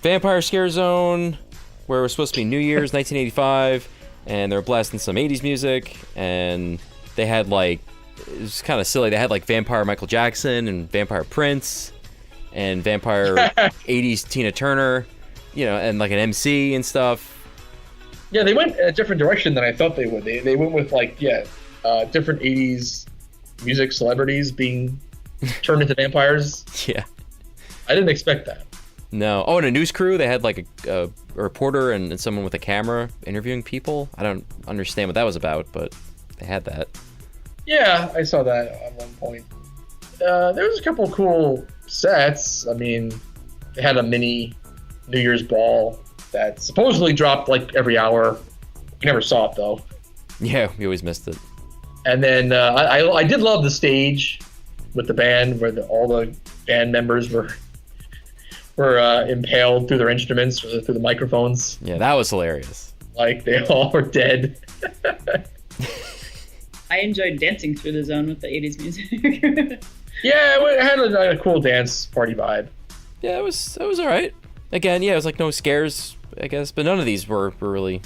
vampire scare zone where it was supposed to be New Year's 1985. And they were blasting some 80s music, and they had it was kind of silly, they had Vampire Michael Jackson and Vampire Prince and Vampire 80s Tina Turner, you know, and an MC and stuff. Yeah, they went a different direction than I thought they would. They went with different 80s music celebrities being turned into vampires. Yeah. I didn't expect that. No. Oh, and a news crew. They had a reporter and someone with a camera interviewing people. I don't understand what that was about, but they had that. Yeah, I saw that at one point. There was a couple of cool sets. I mean, they had a mini New Year's ball that supposedly dropped every hour. We never saw it, though. Yeah, we always missed it. And then I did love the stage with the band where all the band members were impaled through their instruments or through the microphones. Yeah, that was hilarious. They all were dead. I enjoyed dancing through the zone with the 80s music. Yeah, it had a cool dance party vibe. Yeah, it was all right. Again, yeah, it was no scares, I guess, but none of these were really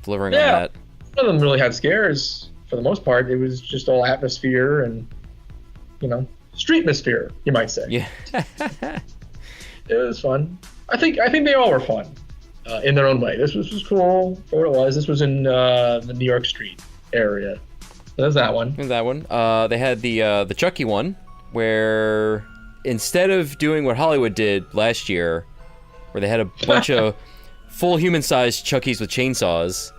delivering on that. None of them really had scares for the most part. It was just all atmosphere and, streetmosphere, you might say. Yeah. It was fun. I think they all were fun in their own way. This was cool for what it was. This was in the New York Street area. So there's that one. There's that one. They had the Chucky one, where instead of doing what Hollywood did last year, where they had a bunch of full human-sized Chuckies with chainsaws.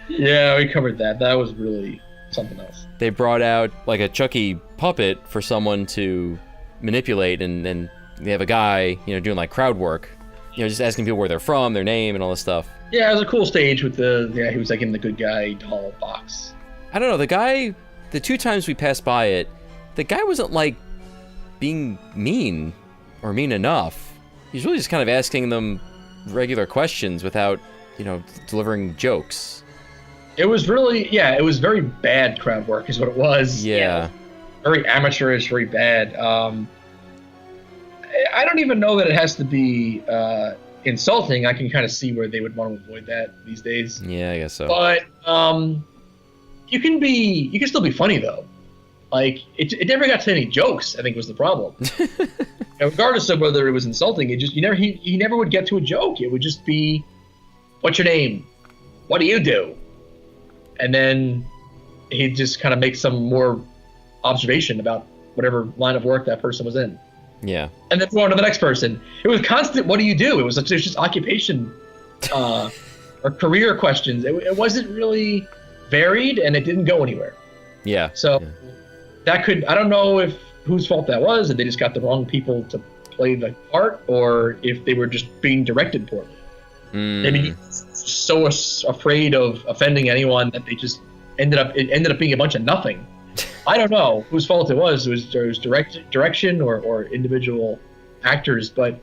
Yeah, we covered that. That was really something else. They brought out a Chucky puppet for someone to manipulate, and they have a guy, doing crowd work, just asking people where they're from, their name, and all this stuff. Yeah, it was a cool stage with he was in the good guy doll box. I don't know, the two times we passed by it, the guy wasn't being mean or mean enough. He's really just kind of asking them regular questions without, delivering jokes. It was really, it was very bad crowd work is what it was. Yeah. Very amateurish, very bad. I don't even know that it has to be insulting. I can kind of see where they would want to avoid that these days. Yeah, I guess so. But you can still be funny though. Like it never got to any jokes. I think was the problem. Regardless of whether it was insulting, he never would get to a joke. It would just be, "What's your name? What do you do?" And then he'd just kind of make some more observation about whatever line of work that person was in. Yeah. And then go on to the next person. It was constant, "What do you do?" It was just occupation or career questions. It wasn't really varied, and it didn't go anywhere. Yeah. So that I don't know if whose fault that was, if they just got the wrong people to play the part, or if they were just being directed poorly. Maybe so afraid of offending anyone that they just ended up being a bunch of nothing. I don't know whose fault it was. It was direction or individual actors, but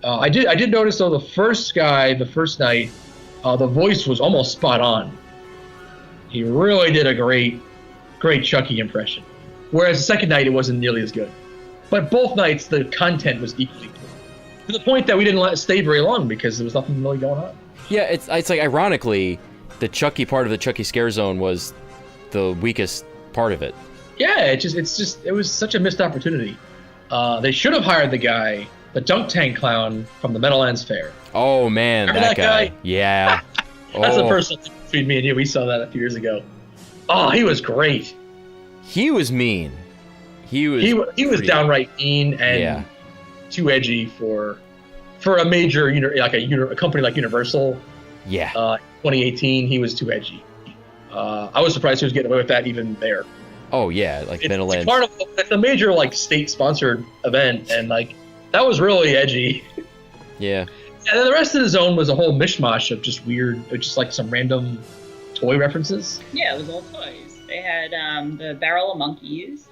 I did notice though the first night, the voice was almost spot on. He really did a great Chucky impression. Whereas the second night it wasn't nearly as good. But both nights the content was equally good. To the point that we didn't let it stay very long because there was nothing really going on. Yeah, it's like ironically, the Chucky part of the Chucky Scare Zone was the weakest part of it. Yeah, it was such a missed opportunity. They should have hired the dunk tank clown from the Meadowlands Fair. Oh man, that guy. Yeah. That's the person between me and you. We saw that a few years ago. Oh, he was great. He was mean. He was downright mean and too edgy for a major a company like Universal. Yeah. 2018, he was too edgy. I was surprised he was getting away with that even there. Oh yeah, like Meadowlands. It's a major like state-sponsored event, and like that was really edgy. Yeah. And then the rest of the zone was a whole mishmash of just weird, just like some random toy references. Yeah, it was all toys. They had the barrel of monkeys.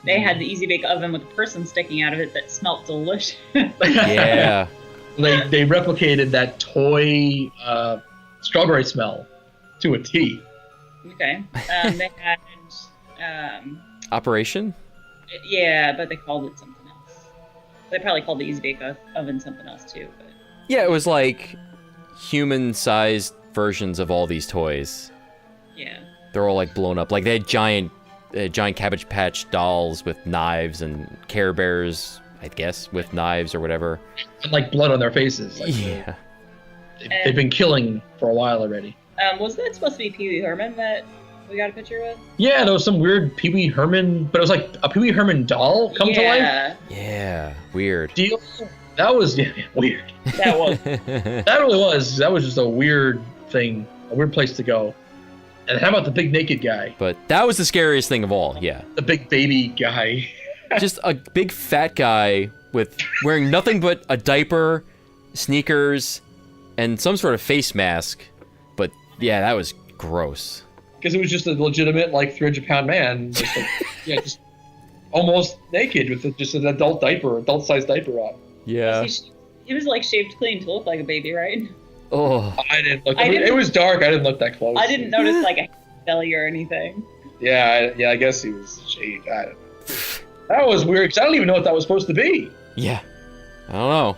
They had the Easy Bake Oven with a person sticking out of it that smelled delicious. Yeah. They replicated that toy strawberry smell to a T. Okay. They had Operation? Yeah, but they called it something else. They probably called the Easy Bake Oven something else too. But yeah, it was like human-sized versions of all these toys. Yeah. They're all like blown up. Like they had giant Cabbage Patch dolls with knives and Care Bears, I guess, with knives or whatever. And like blood on their faces. Like yeah. They've been killing for a while already. Was that supposed to be Pee Wee Herman that we got a picture with? Yeah, there was some weird Pee Wee Herman, but it was like a Pee Wee Herman doll come to life. Yeah, weird. Deal. That was weird. That was. That really was. That was just a weird thing, a weird place to go. And how about the big naked guy? But that was the scariest thing of all, yeah. The big baby guy. Just a big fat guy with wearing nothing but a diaper, sneakers, and some sort of face mask. But yeah, that was gross. Because it was just a legitimate, like, 300-pound man. Just like, just almost naked with just an adult-sized diaper on. Yeah. He was, like, shaved clean to look like a baby, right? Oh. I didn't look. It was dark. I didn't look that close. I didn't notice, like, a belly or anything. Yeah, I guess he was shaved. That was weird, because I don't even know what that was supposed to be. Yeah. I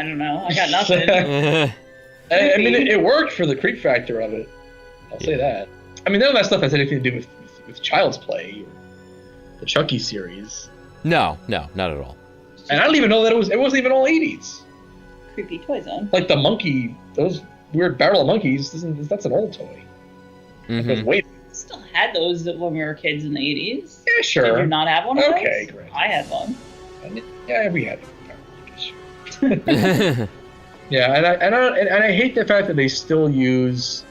don't know. I got nothing. I mean, it worked for the creep factor of it. I'll say that. I mean, none of that stuff has anything to do with Child's Play or the Chucky series. No, not at all. And I don't even know that it wasn't even all 80s. Creepy toy zone. Like the monkey, those weird barrel of monkeys, that's an old toy. Mm-hmm. Wait. Still had those when we were kids in the 80s. Yeah, sure. Did you not have one of those? Okay, great. I had one. Yeah, we had one. Yeah, and I hate the fact that they still use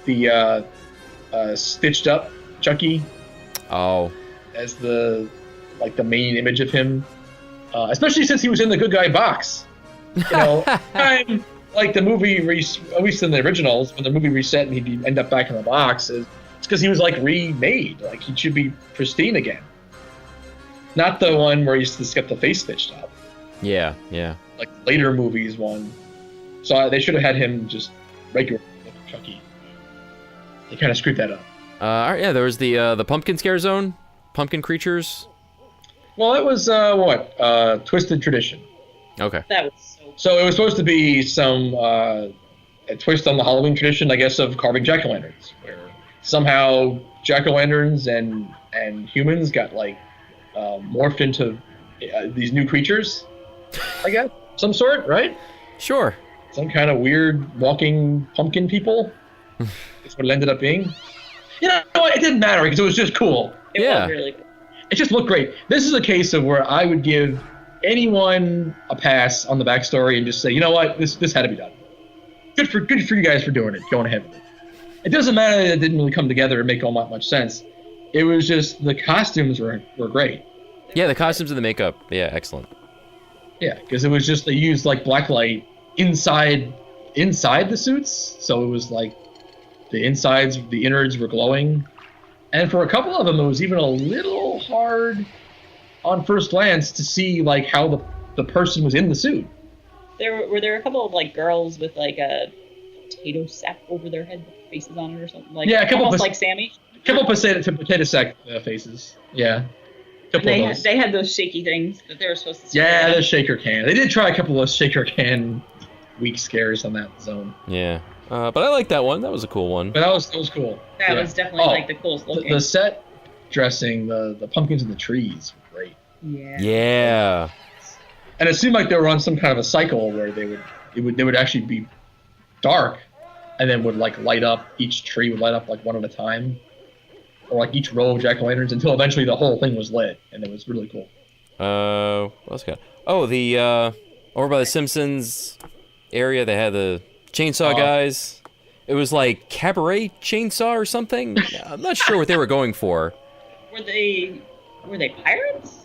the stitched up Chucky. Oh. As the main image of him, especially since he was in the good guy box. You know, like the movie, at least in the originals, when the movie reset and he'd end up back in the box, it's because he was like remade. Like he should be pristine again. Not the one where he's just got the face stitched up. Yeah. Like later movies one. So they should have had him just regular Chucky. They kind of screwed that up. All right, yeah, there was the pumpkin scare zone, pumpkin creatures. Well, it was Twisted Tradition. Okay. That was so it was supposed to be some a twist on the Halloween tradition, I guess, of carving jack-o'-lanterns, where somehow jack-o'-lanterns and humans got like morphed into these new creatures, I guess, some sort, right? Sure. Some kind of weird walking pumpkin people. That's what it ended up being. You know, it didn't matter because it was just cool. It Yeah. was really cool. It just looked great. This is a case of where I would give anyone a pass on the backstory and just say, you know what, this had to be done. Good for you guys for doing it, going ahead with it. It doesn't matter that it didn't really come together and make all that much sense. It was just the costumes were great. Yeah, the costumes and the makeup. Yeah, excellent. Yeah, because it was just they used like blacklight inside the suits, so it was like the insides, the innards were glowing. And for a couple of them, it was even a little hard on first glance to see like how the person was in the suit. Were there a couple of like girls with like a potato sack over their head with faces on it or something? Like, Yeah, a couple almost of like Sammy. A couple of potato sack faces. Yeah. Couple of those. They had those shaky things that they were supposed to see. Yeah, the shaker can. They did try a couple of those shaker can weak scares on that zone. Yeah. But I like that one. That was a cool one. But that was cool. That Yeah. was definitely like the coolest looking. The set dressing, the pumpkins and the trees were great. Yeah. Yeah. And it seemed like they were on some kind of a cycle where they would actually be dark and then would like light up, each tree would light up like one at a time. Or like each row of jack-o'-lanterns until eventually the whole thing was lit, and it was really cool. What else we got? Oh, the over by the Simpsons area, they had the chainsaw guys. It was like cabaret chainsaw or something. I'm not sure what they were going for. Were they pirates?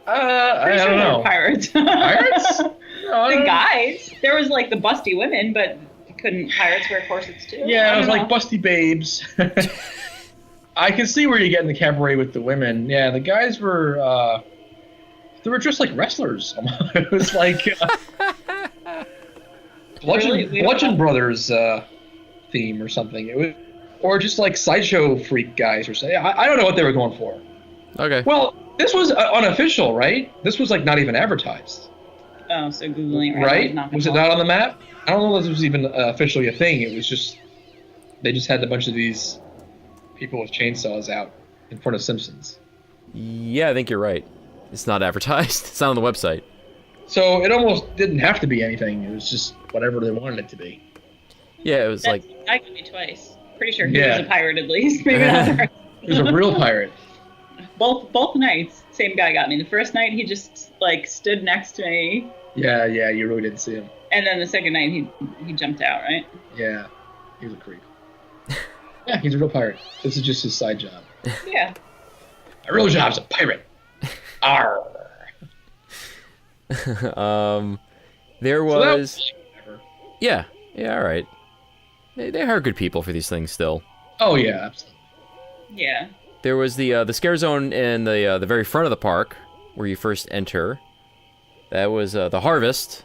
I Pretty sure don't they know. were pirates. Pirates? No, I The don't know. guys. There was like the busty women, but couldn't pirates wear corsets too? Yeah, I it was don't like know. busty babes. I can see where you get in the cabaret with the women. Yeah, the guys were they were just like wrestlers. It was like Bludgeon Brothers theme or something. It was, or just like sideshow freak guys or something. I don't know what they were going for. Okay. Well, this was unofficial, right? This was like not even advertised, Oh, so Googling it right? not Was it not on the map? I don't know if this was even officially a thing. It was just they just had a bunch of these people with chainsaws out in front of Simpsons. Yeah, I think you're right. It's not advertised. It's not on the website. So it almost didn't have to be anything. It was just whatever they wanted it to be. Yeah, it was That got me twice. Pretty sure he Yeah. was a pirate at least. Maybe not the rest. He was a real pirate. Both nights, same guy got me. The first night he just like stood next to me, Yeah, you really didn't see him. and then the second night he jumped out, right? Yeah, he was a creep. Yeah, he's a real pirate. This is just his side job. Yeah. My real job's a pirate. Arr. There So that was... whatever. Yeah, all right. They are good people for these things still. Oh yeah, absolutely. Yeah. There was the scare zone in the very front of the park where you first enter. That was the Harvest.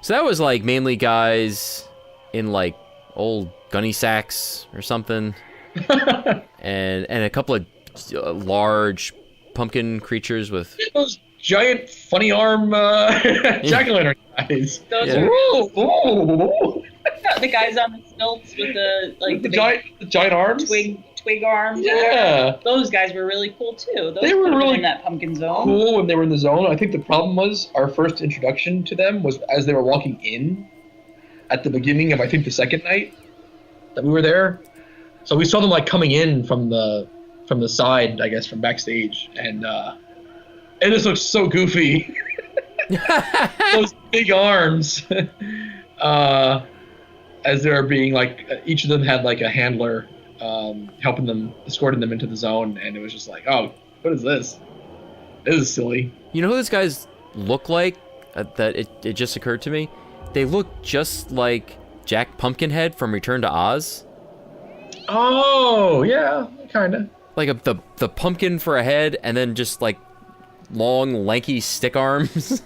So that was like mainly guys in like old gunny sacks or something, and a couple of large pumpkin creatures with. Those giant funny arm jack-o'-lantern guys. Those Yeah. were Whoa. the guys on the stilts with the like The big giant arms. twig arms. Yeah. Those guys were really cool too. Those They were could've been really in that pumpkin zone. Cool when they were in the zone. I think the problem was our first introduction to them was as they were walking in at the beginning of I think the second night that we were there. So we saw them like coming in from the side, I guess, from backstage, and it just looks so goofy. Those big arms. As they're being like each of them had like a handler helping them, escorting them into the zone, and it was just like, oh, what is this? This is silly. You know who these guys look like? That it just occurred to me. They look just like Jack Pumpkinhead from Return to Oz. Oh yeah, kind of. Like the pumpkin for a head, and then just like long, lanky stick arms.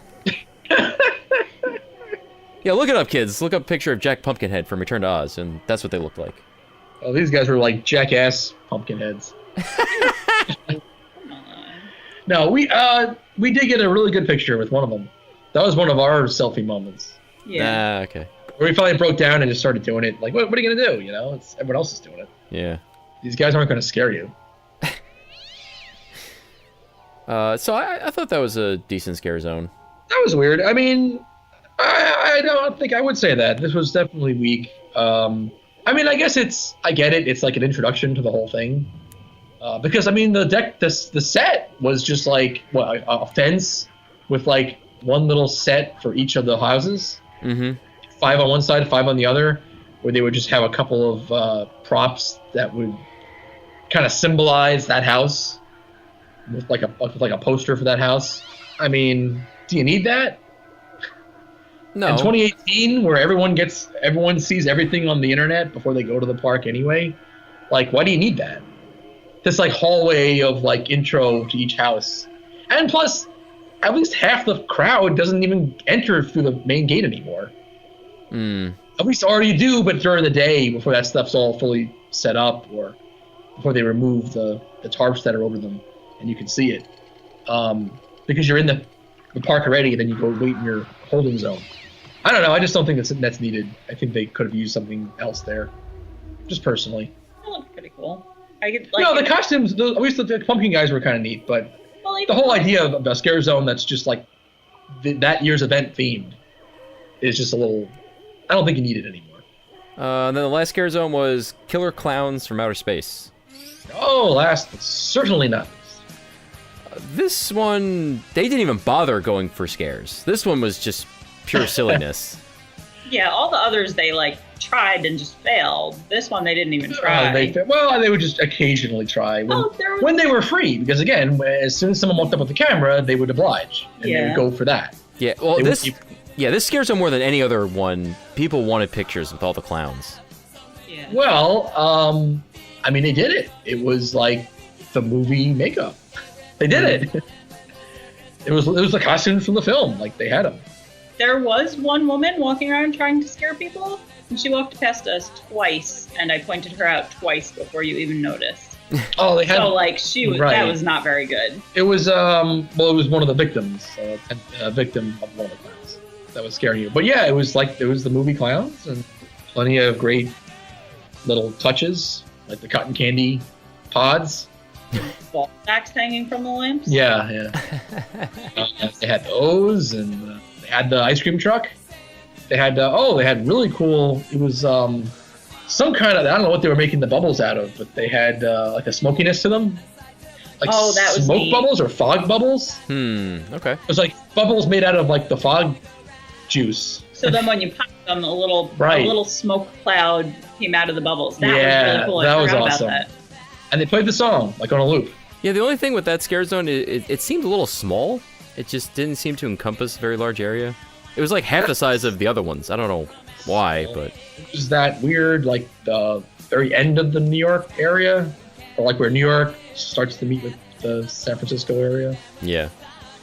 Yeah, look it up, kids. Look up a picture of Jack Pumpkinhead from Return to Oz, and that's what they look like. Oh, these guys were like jackass pumpkin heads. No, we did get a really good picture with one of them. That was one of our selfie moments Yeah. Okay. where we finally broke down and just started doing it. Like, what are you gonna do? You know, everyone else is doing it. Yeah. These guys aren't going to scare you. So I thought that was a decent scare zone. That was weird. I mean, I don't think I would say that. This was definitely weak. I mean, I guess I get it. It's like an introduction to the whole thing. Because I mean, the set was just like a fence with like one little set for each of the houses. Mm-hmm. 5 on one side, 5 on the other, where they would just have a couple of props that would kind of symbolize that house with like a poster for that house. I mean, do you need that? No. In 2018, where everyone sees everything on the internet before they go to the park anyway, like, why do you need that? This like hallway of like intro to each house, and plus, at least half the crowd doesn't even enter through the main gate anymore. At least already do, but during the day before that stuff's all fully set up, or before they remove the tarps that are over them and you can see it, because you're in the park already, and then you go wait in your holding zone. I don't know. I just don't think that's needed. I think they could have used something else there, just personally. That looked pretty cool. The costumes. At least the pumpkin guys were kind of neat, but the whole idea of a scare zone that's just like that year's event themed is just a little. I don't think you need it anymore. Then the last scare zone was Killer Clowns from Outer Space. Oh, certainly not. This one, they didn't even bother going for scares. This one was just pure silliness. Yeah, all the others they like tried and just failed. This one they didn't even try. They would just occasionally try when they were free, because again, as soon as someone walked up with the camera, they would oblige and they would go for that. Yeah, well, this scares them more than any other one. People wanted pictures with all the clowns. Yeah. Well, I mean, they did it. It was like the movie makeup. They did it. It was the costumes from the film. Like, they had them. There was one woman walking around trying to scare people, and she walked past us twice, and I pointed her out twice before you even noticed. Oh, they had. So, like, that was not very good. It was, it was one of the victims, a victim of one of the clowns that was scaring you. But yeah, it was the movie Clowns, and plenty of great little touches, like the cotton candy pods. Ball sacks hanging from the lamps. Yeah. They had those, and they had the ice cream truck. They had really cool. It was some kind of, I don't know what they were making the bubbles out of, but they had like a smokiness to them. Like that was smoke neat. Bubbles or fog bubbles. Okay. It was like bubbles made out of like the fog juice. So then when you popped them, a little smoke cloud came out of the bubbles. That was really cool. That was awesome. About that. And they played the song like on a loop. Yeah, the only thing with that scare zone, it seemed a little small. It just didn't seem to encompass a very large area. It was like half the size of the other ones. I don't know why, but it was that weird, like the very end of the New York area, or like where New York starts to meet with the San Francisco area. Yeah.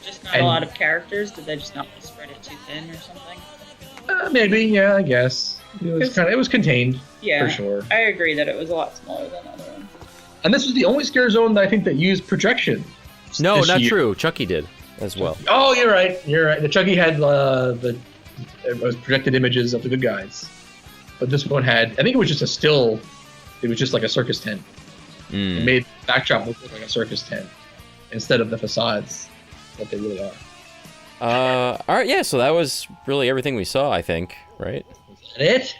Just not a lot of characters. Did they just not spread it too thin or something? Maybe, yeah, I guess it was contained. Yeah, for sure. I agree that it was a lot smaller than other ones. And this was the only scare zone that I think that used projection. No, not true. Chucky did as well. Oh, you're right. The Chucky had it was projected images of the good guys, but this one had, I think it was just a still. It was just like a circus tent. It made the backdrop look like a circus tent instead of the facades that they really are. All right, yeah. So that was really everything we saw, I think. Right? Is that it?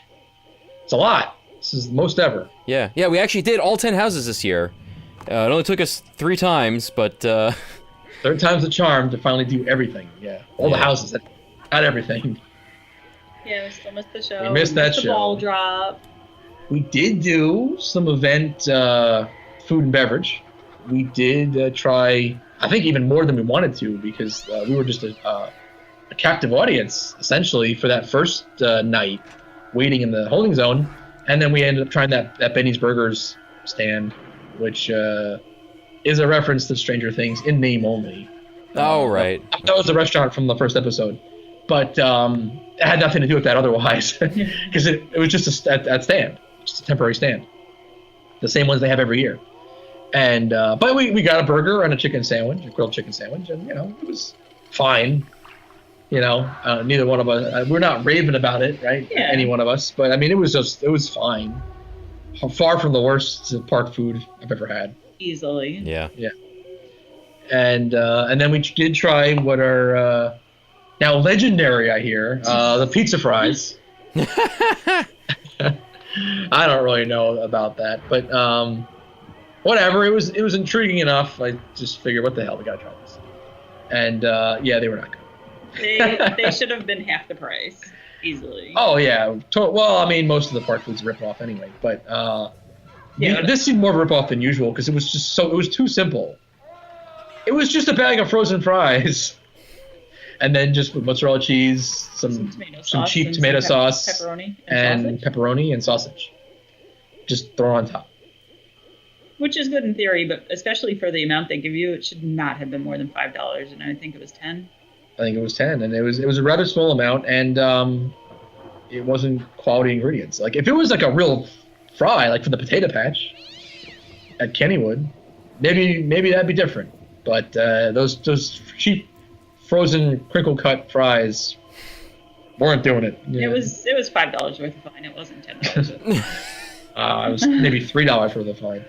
It's a lot. This is the most ever. Yeah. We actually did all 10 houses this year. It only took us 3 times, but third time's the charm to finally do everything. Yeah, all the houses, not everything. Yeah, we still missed the show. We missed that the show. Ball drop. We did do some event food and beverage. We did try, I think, even more than we wanted to, because we were just a captive audience essentially for that first night, waiting in the holding zone, and then we ended up trying that Benny's Burgers stand, which is a reference to Stranger Things in name only. Oh, right. That was the restaurant from the first episode, but it had nothing to do with that otherwise, because it was just a stand, just a temporary stand, the same ones they have every year. And but we got a burger and a chicken sandwich, a grilled chicken sandwich, and it was fine. Neither one of us, we're not raving about it, right? Yeah. Any one of us, but I mean, it was fine. far from the worst park food I've ever had. Easily. Yeah. And then we did try what are now legendary, I hear, the pizza fries. I don't really know about that, but whatever. It was intriguing enough. I just figured, what the hell, we gotta try this. And yeah, they were not good. They should have been half the price, easily. Oh yeah. Well, I mean, most of the park food's a rip-off anyway, but this seemed more of a rip-off than usual because it was just it was too simple. It was just a bag of frozen fries, and then just with mozzarella cheese, some cheap tomato sauce, pepperoni and sausage. Just throw on top. Which is good in theory, but especially for the amount they give you, it should not have been more than $5, and I think it was 10. I think it was 10, and it was a rather small amount, and it wasn't quality ingredients. Like if it was like a real fry, like from the Potato Patch at Kennywood, maybe that'd be different. But those cheap frozen crinkle cut fries weren't doing it. Yeah. It was $5 worth of fine. It wasn't $10. It was maybe $3 for the fine.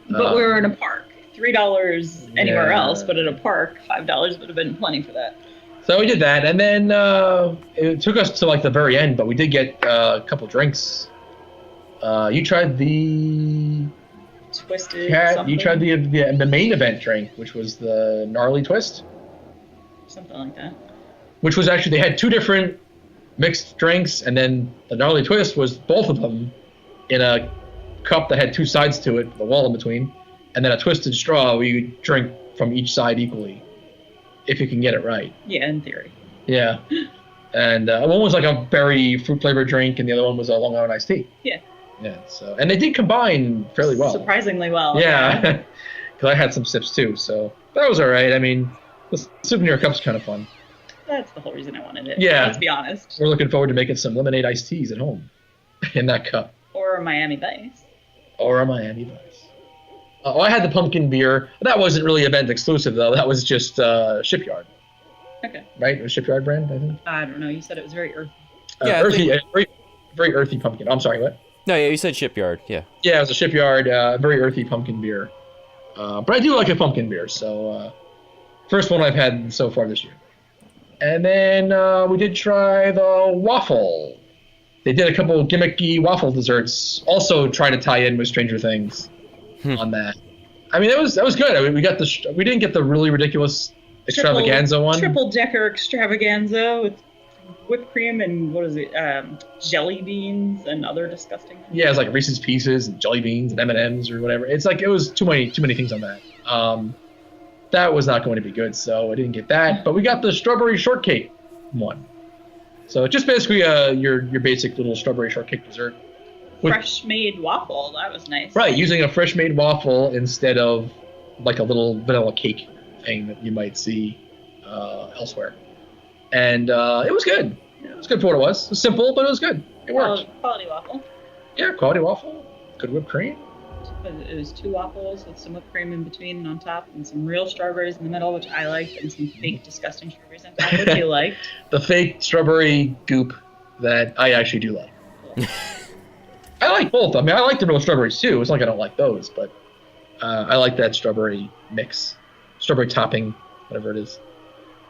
But we were in a park. $3 anywhere else, but at a park, $5 would have been plenty for that. So we did that, and then it took us to like the very end, but we did get a couple drinks. You tried the Twisted. You tried the main event drink, which was the gnarly twist. Something like that. Which was actually, they had two different mixed drinks, and then the gnarly twist was both of them in a cup that had two sides to it, the wall in between. And then a twisted straw where you drink from each side equally, if you can get it right. Yeah, in theory. Yeah. And one was like a berry fruit flavored drink, and the other one was a Long Island iced tea. Yeah. Yeah. So, and they did combine fairly well. Surprisingly well. Yeah. Because I had some sips too, so that was all right. I mean, the souvenir cup's kind of fun. That's the whole reason I wanted it. Yeah. Let's be honest. We're looking forward to making some lemonade iced teas at home in that cup. Or a Miami Vice. Or a Miami Vice. I had the pumpkin beer. That wasn't really event exclusive, though. That was just Shipyard. Okay. Right? It was Shipyard brand, I think. I don't know. You said it was very earthy. Yeah, earthy, very earthy pumpkin. I'm sorry, what? No, yeah, you said Shipyard. Yeah. Yeah, it was a Shipyard, very earthy pumpkin beer. But I do like a pumpkin beer, so first one I've had so far this year. And then we did try the waffle. They did a couple of gimmicky waffle desserts, also trying to tie in with Stranger Things on that. I mean, that was good. I mean, we didn't get the really ridiculous extravaganza one. Triple decker extravaganza with whipped cream and what is it? Jelly beans and other disgusting things. Yeah, it's like Reese's Pieces and jelly beans and M&Ms or whatever. It's like it was too many things on that. That was not going to be good, so I didn't get that. But we got the strawberry shortcake one. So just basically your basic little strawberry shortcake dessert. Fresh made waffle. That was nice. Right, using a fresh made waffle instead of like a little vanilla cake thing that you might see elsewhere. And it was good. It was good for what it was. It was simple, but it was good. It worked. Quality waffle. Yeah, quality waffle. Good whipped cream. It was two waffles with some whipped cream in between and on top, and some real strawberries in the middle, which I liked, and some fake disgusting strawberries on top, which you liked. The fake strawberry goop that I actually do like. Cool. I like both. I mean, I like the real strawberries too. It's not like I don't like those, but I like that strawberry mix, strawberry topping, whatever it is.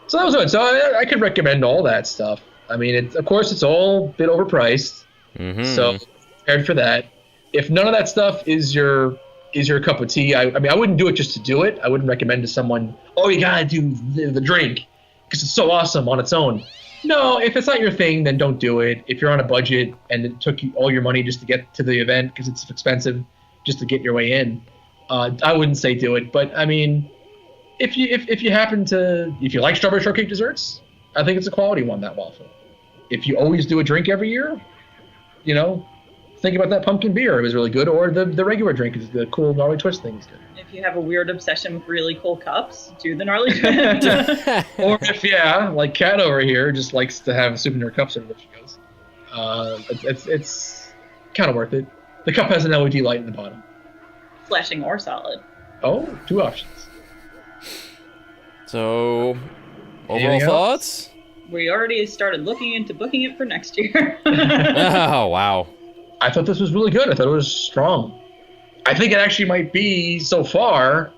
So that was good. So I could recommend all that stuff. I mean, of course, it's all a bit overpriced. Mm-hmm. So prepared for that. If none of that stuff is your cup of tea, I mean, I wouldn't do it just to do it. I wouldn't recommend to someone, oh, you gotta do the drink because it's so awesome on its own. No, if it's not your thing, then don't do it. If you're on a budget and it took you all your money just to get to the event because it's expensive just to get your way in, I wouldn't say do it. But I mean, if you like strawberry shortcake desserts, I think it's a quality one, that waffle. If you always do a drink every year, think about that pumpkin beer. It was really good. Or the regular drink is the cool gnarly twist thing is good. If you have a weird obsession with really cool cups, do the gnarly twist. Or if, like Kat over here, just likes to have souvenir cups everywhere she goes. It's kind of worth it. The cup has an LED light in the bottom. Flashing or solid. Oh, two options. So, overall thoughts? We already started looking into booking it for next year. Oh, wow. I thought this was really good. I thought it was strong. I think it actually might be, so far,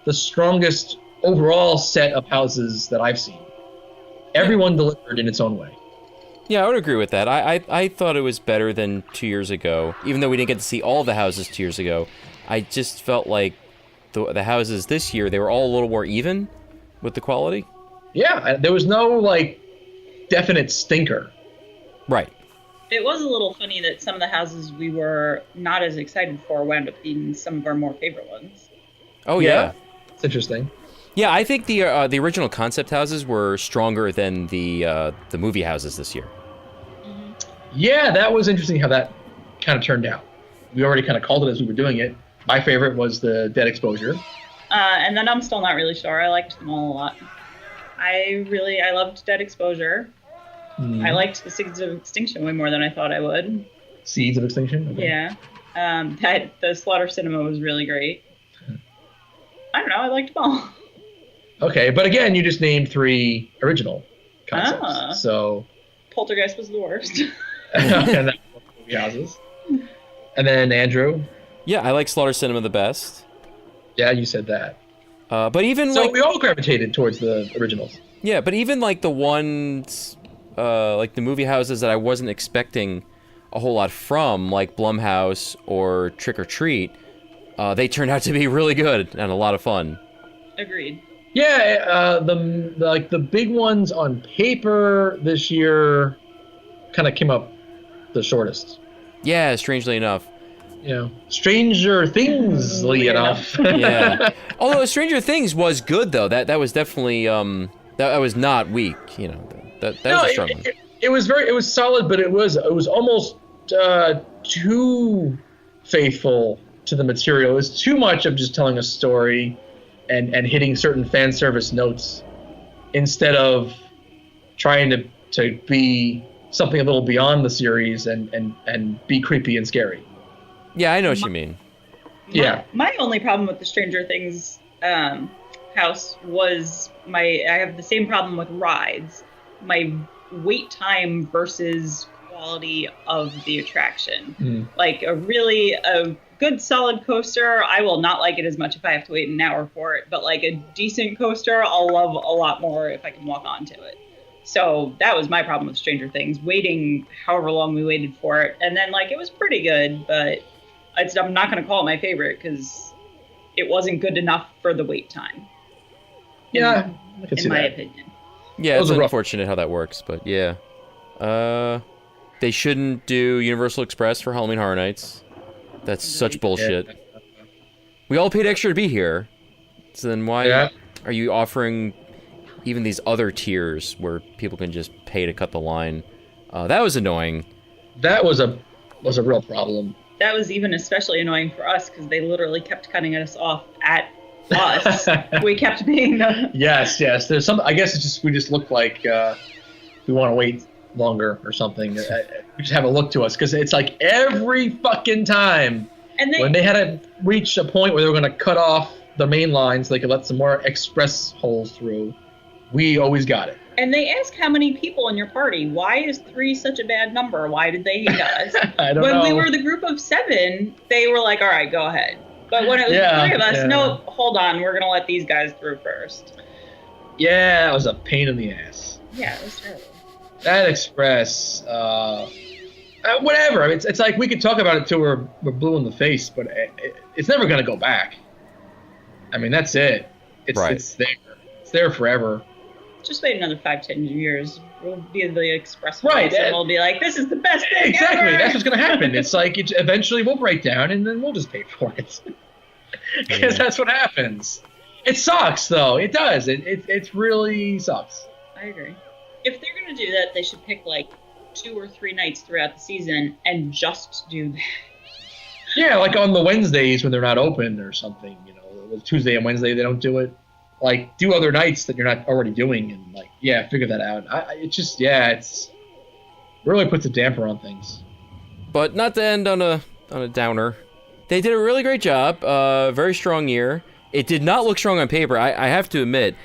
the strongest overall set of houses that I've seen. Everyone delivered in its own way. Yeah, I would agree with that. I thought it was better than 2 years ago. Even though we didn't get to see all the houses 2 years ago, I just felt like the houses this year, they were all a little more even with the quality. Yeah, there was no, like, definite stinker. Right. It was a little funny that some of the houses we were not as excited for wound up being some of our more favorite ones. Oh, yeah. It's interesting. Yeah, I think the original concept houses were stronger than the movie houses this year. Yeah, that was interesting how that kind of turned out. We already kind of called it as we were doing it. My favorite was the Dead Exposure. And then I'm still not really sure. I liked them all a lot. I loved Dead Exposure. I liked the Seeds of Extinction way more than I thought I would. Seeds of Extinction? Okay. Yeah. The Slaughter Cinema was really great. I don't know. I liked them all. Okay, but again, you just named 3 original concepts. So Poltergeist was the worst. and that's movie houses. And then Andrew. Yeah, I like Slaughter Cinema the best. Yeah, you said that. But even so like we all gravitated towards the originals. Yeah, but even like the ones, like the movie houses that I wasn't expecting a whole lot from, like Blumhouse or Trick or Treat, they turned out to be really good and a lot of fun. Agreed. Yeah, the big ones on paper this year kind of came up the shortest. Yeah, strangely enough. You know, Stranger Thingsly enough. Yeah. Although Stranger Things was good though. That was definitely that was not weak. You know, that was a strong one. It was solid, but it was almost too faithful to the material. It was too much of just telling a story and hitting certain fan service notes instead of trying to be something a little beyond the series and be creepy and scary. Yeah, I know what you mean. My only problem with the Stranger Things house was I have the same problem with rides. My wait time versus quality of the attraction. Like a good solid coaster, I will not like it as much if I have to wait an hour for it. But like a decent coaster, I'll love a lot more if I can walk onto it. So that was my problem with Stranger Things, waiting however long we waited for it. And then like it was pretty good, but I'm not going to call it my favorite because it wasn't good enough for the wait time. Yeah, I can see in my that. opinion. Yeah, it's unfortunate how that works, but yeah. They shouldn't do Universal Express for Halloween Horror Nights. That's such bullshit. We all paid extra to be here, so then why are you offering even these other tiers where people can just pay to cut the line? That was annoying. That was a real problem. That was even especially annoying for us because they literally kept cutting us off at us. We kept being the... Yes. There's some. I guess we just look like we want to wait longer or something. We just have a look to us because it's like every fucking time when they had to reach a point where they were going to cut off the main line so they could let some more express holes through, we always got it. And they ask how many people in your party. Why is 3 such a bad number? Why did they hate us? I don't know. When we were the group of 7, they were like, all right, go ahead. But when it was 3 of us, no, hold on, we're going to let these guys through first. Yeah, it was a pain in the ass. Yeah, it was terrible. That express, whatever. I mean, it's like we could talk about it till we're blue in the face, but it's never going to go back. I mean, that's it. It's there. It's there forever. Just wait another 5-10 years. We'll be the express and we'll be like, this is the best thing exactly. ever! That's what's going to happen. It's like eventually we'll break down and then we'll just pay for it. Because that's what happens. It sucks, though. It does. It really sucks. I agree. If they're going to do that, they should pick like 2 or 3 nights throughout the season and just do that. Yeah, like on the Wednesdays when they're not open or something. You know, Tuesday and Wednesday they don't do it. Like, do other nights that you're not already doing, and like, figure that out. It's really puts a damper on things. But not to end on a downer. They did a really great job. Very strong year. It did not look strong on paper. I have to admit,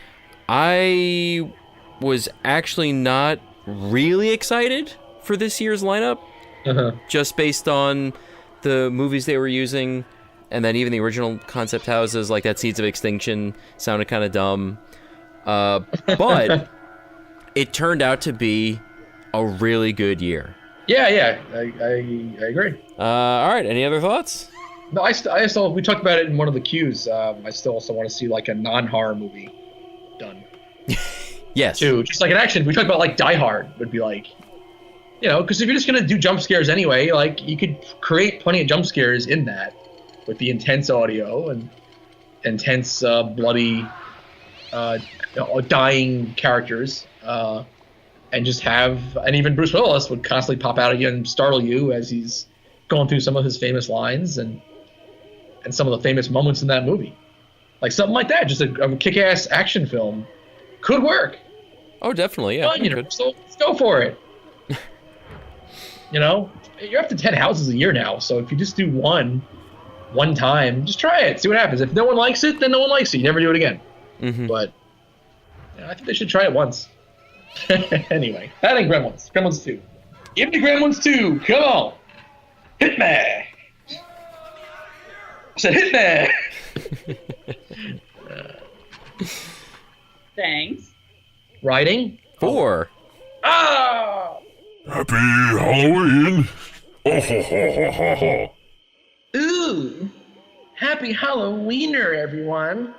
I was actually not really excited for this year's lineup. just based on the movies they were using, and then even the original concept houses, like that Seeds of Extinction, sounded kind of dumb. But it turned out to be a really good year. Yeah, I agree. All right, any other thoughts? No, I still, we talked about it in one of the queues. I still also want to see like a non-horror movie done. Yes. Too, just like an action. We talked about like Die Hard would be like, you know, because if you're just gonna do jump scares anyway, like you could create plenty of jump scares in that with the intense audio and intense bloody, dying characters, and just have, and even Bruce Willis would constantly pop out again and startle you as he's going through some of his famous lines and some of the famous moments in that movie. Like something like that, just a kick-ass action film could work. Oh, definitely, yeah. Fun, you know, so let's go for it. You know, you're up to 10 houses a year now, so if you just do one time, just try it, see what happens. If no one likes it, then no one likes it. You never do it again. Mm-hmm. But you know, I think they should try it once. Anyway, that ain't Gremlins. Gremlins 2. Give me Gremlins 2. Come on. Hit me. I said hit me. Thanks. Writing? 4. Ah! Happy Halloween! Oh, ho, ho, ho, ho, ho. Ooh. Happy Halloweener, everyone.